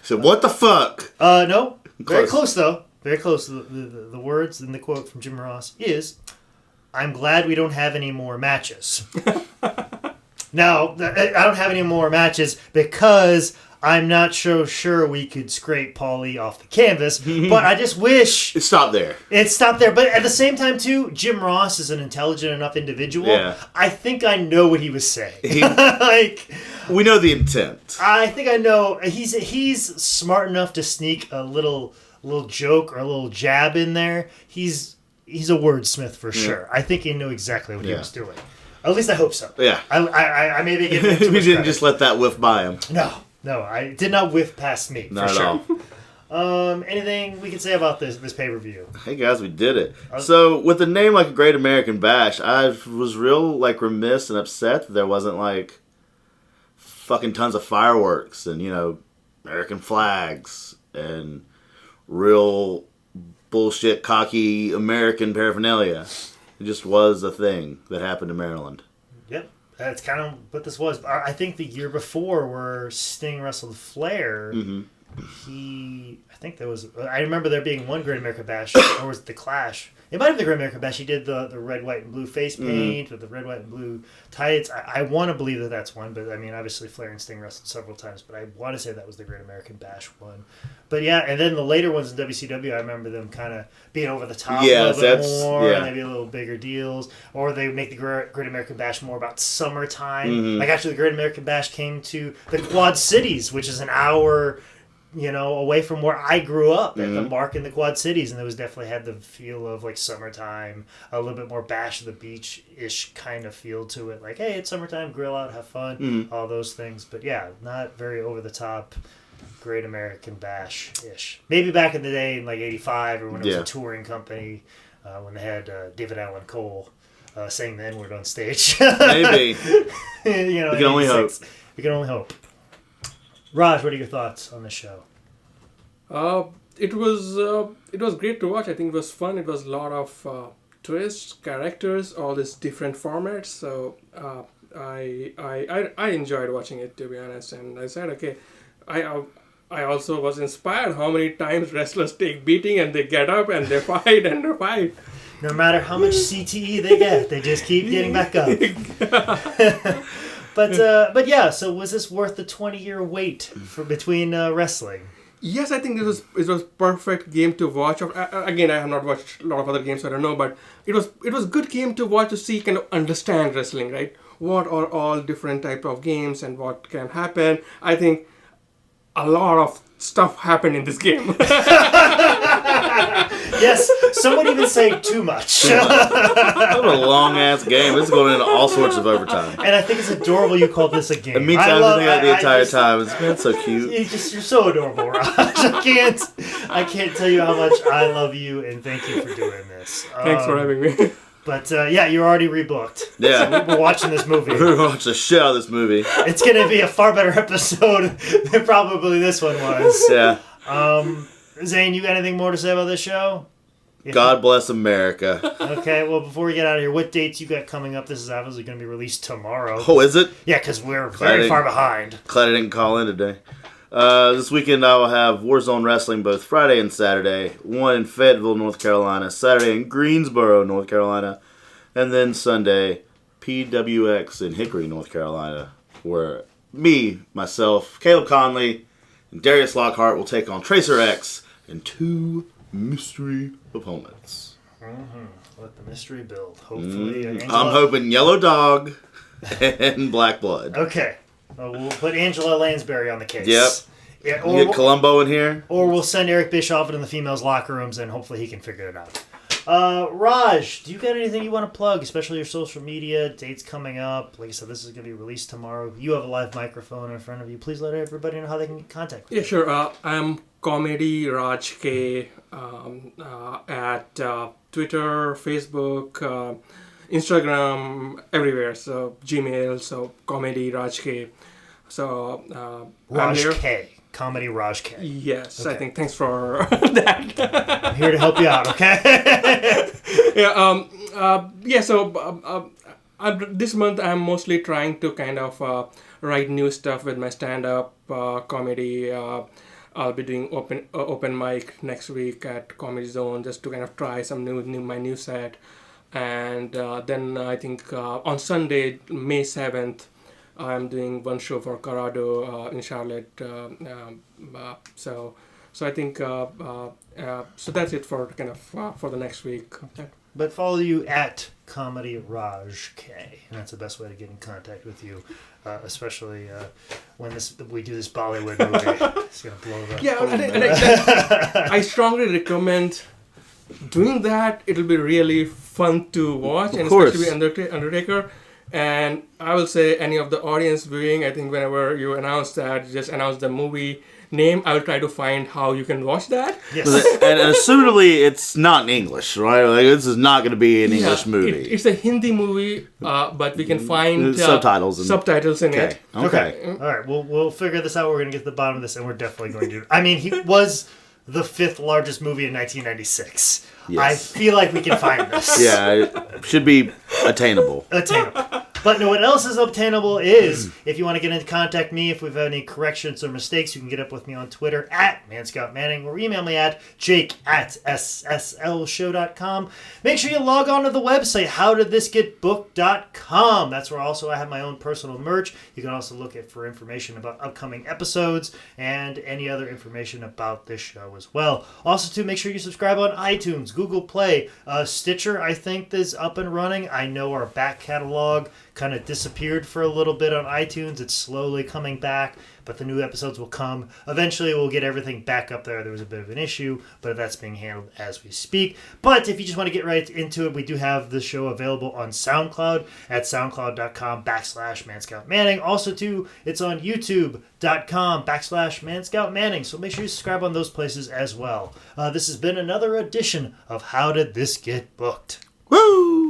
So what the fuck? No, very close though. Very close. The words in the quote from Jim Ross is, "I'm glad we don't have any more matches." Now, I don't have any more matches because I'm not so sure we could scrape Paulie off the canvas, but I just wish... It stopped there. It stopped there. But at the same time, too, Jim Ross is an intelligent enough individual. Yeah. I think I know what he was saying. We know the intent. I think I know. He's smart enough to sneak a little joke or a little jab in there. He's a wordsmith for sure. I think he knew exactly what he was doing. At least I hope so. Yeah. I maybe give him too much We didn't credit. Just let that whiff by him. No, I did not whiff past me. Not for at sure. All. Anything we can say about this pay-per-view? Hey guys, we did it. So with a name like a Great American Bash, I was real remiss and upset that there wasn't fucking tons of fireworks and American flags and real bullshit cocky American paraphernalia. It just was a thing that happened in Maryland. Yep. That's kind of what this was. I think the year before where Sting wrestled Flair, I think there was. I remember there being one Great American Bash, or was it the Clash? It might have been the Great American Bash. He did the red, white, and blue face paint with the red, white, and blue tights. I want to believe that that's one, but I mean, obviously Flair and Sting wrestled several times, but I want to say that was the Great American Bash one. But yeah, and then the later ones in WCW, I remember them kind of being over the top a little bit more, and maybe a little bigger deals, or they make the Great American Bash more about summertime. Like actually, the Great American Bash came to the Quad Cities, which is an hour, away from where I grew up at the Mark in the Quad Cities, and it was definitely had the feel of like summertime, a little bit more Bash of the Beach-ish kind of feel to it. Like, hey, it's summertime, grill out, have fun, all those things. But yeah, not very over the top Great American Bash-ish. Maybe back in the day in like 85 or when it was a touring company, when they had David Allan Cole saying the N-word on stage. Maybe. We can only hope. We can only hope. Raj, what are your thoughts on the show? It was great to watch. I think it was fun. It was a lot of twists, characters, all these different formats. So I enjoyed watching it, to be honest. And I said, okay, I also was inspired how many times wrestlers take beating and they get up and they fight and they fight. No matter how much CTE they get, they just keep getting back up. But yeah, so was this worth the 20-year wait between wrestling? Yes, I think it was perfect game to watch. Again, I have not watched a lot of other games, so I don't know, but it was good game to watch to see, kind of understand wrestling, right? What are all different type of games and what can happen? I think a lot of stuff happened in this game. Yes, some would even say too much. What a long ass game. This is going into all sorts of overtime. And I think it's adorable you called this a game. And me trying to think about the entire time. It's so cute. You're so adorable, Raj. I can't tell you how much I love you and thank you for doing this. Thanks for having me. But yeah, you're already rebooked. Yeah. So we're watching this movie. We're going to watch the shit out of this movie. It's going to be a far better episode than probably this one was. Yeah. Zane, you got anything more to say about this show? God bless America. Okay, well, before we get out of here, what dates you got coming up? This is obviously going to be released tomorrow. Oh, is it? Yeah, because we're very far behind. Glad I didn't call in today. This weekend I will have Warzone Wrestling both Friday and Saturday. One in Fayetteville, North Carolina. Saturday in Greensboro, North Carolina. And then Sunday, PWX in Hickory, North Carolina. Where me, myself, Caleb Conley, and Darius Lockhart will take on Tracer X and two mystery opponents. Let the mystery build. Hopefully, I'm hoping Yellow Dog and Black Blood. Okay. We'll put Angela Lansbury on the case. Yep. Yeah, or get Columbo in here. Or we'll send Eric Bischoff in the females' locker rooms and hopefully he can figure it out. Raj, do you got anything you want to plug, especially your social media, dates coming up? Like I said, this is going to be released tomorrow. You have a live microphone in front of you. Please let everybody know how they can get in contact with you. Yeah, sure. I'm Comedy Raj K at Twitter, Facebook, Instagram, everywhere. So Gmail, so Comedy Raj K. So Raj K. Comedy Raj K. Yes, okay. I think thanks for that. I'm here to help you out, okay? Yeah. So this month I'm mostly trying to kind of write new stuff with my stand-up comedy. I'll be doing open mic next week at Comedy Zone just to kind of try some my new set, and then I think on Sunday, May 7th. I'm doing one show for Corrado in Charlotte, so I think so that's it for kind of for the next week. But follow you at Comedy Raj K, and that's the best way to get in contact with you, especially when we do this Bollywood movie. It's gonna blow the yeah. I strongly recommend doing that. It'll be really fun to watch, and especially Undertaker. And I will say any of the audience viewing, I think whenever you announce that, just announce the movie name. I'll try to find how you can watch that. Yes. And assumably it's not in English, right? Like this is not going to be an English movie. It's a Hindi movie, but we can find subtitles in it. Okay. All right. We'll figure this out. We're going to get to the bottom of this, and we're definitely going to. I mean, he was the 5th largest movie in 1996. Yes. I feel like we can find this. Yeah, it should be attainable. All But no, what else is obtainable is if you want to get in contact me, if we've had any corrections or mistakes, you can get up with me on Twitter at ManScoutManning or email me at jake@sslshow.com. Make sure you log on to the website, howdidthisgetbooked.com. That's where also I have my own personal merch. You can also look for information about upcoming episodes and any other information about this show as well. Also, to make sure you subscribe on iTunes, Google Play, Stitcher, I think, is up and running. I know our back catalog kind of disappeared for a little bit on iTunes. It's slowly coming back, but the new episodes will come. Eventually, we'll get everything back up there. There was a bit of an issue, but that's being handled as we speak. But if you just want to get right into it, we do have the show available on SoundCloud at soundcloud.com/ManScoutManning. Also, too, it's on YouTube.com/ManScoutManning. So make sure you subscribe on those places as well. This has been another edition of How Did This Get Booked? Woo!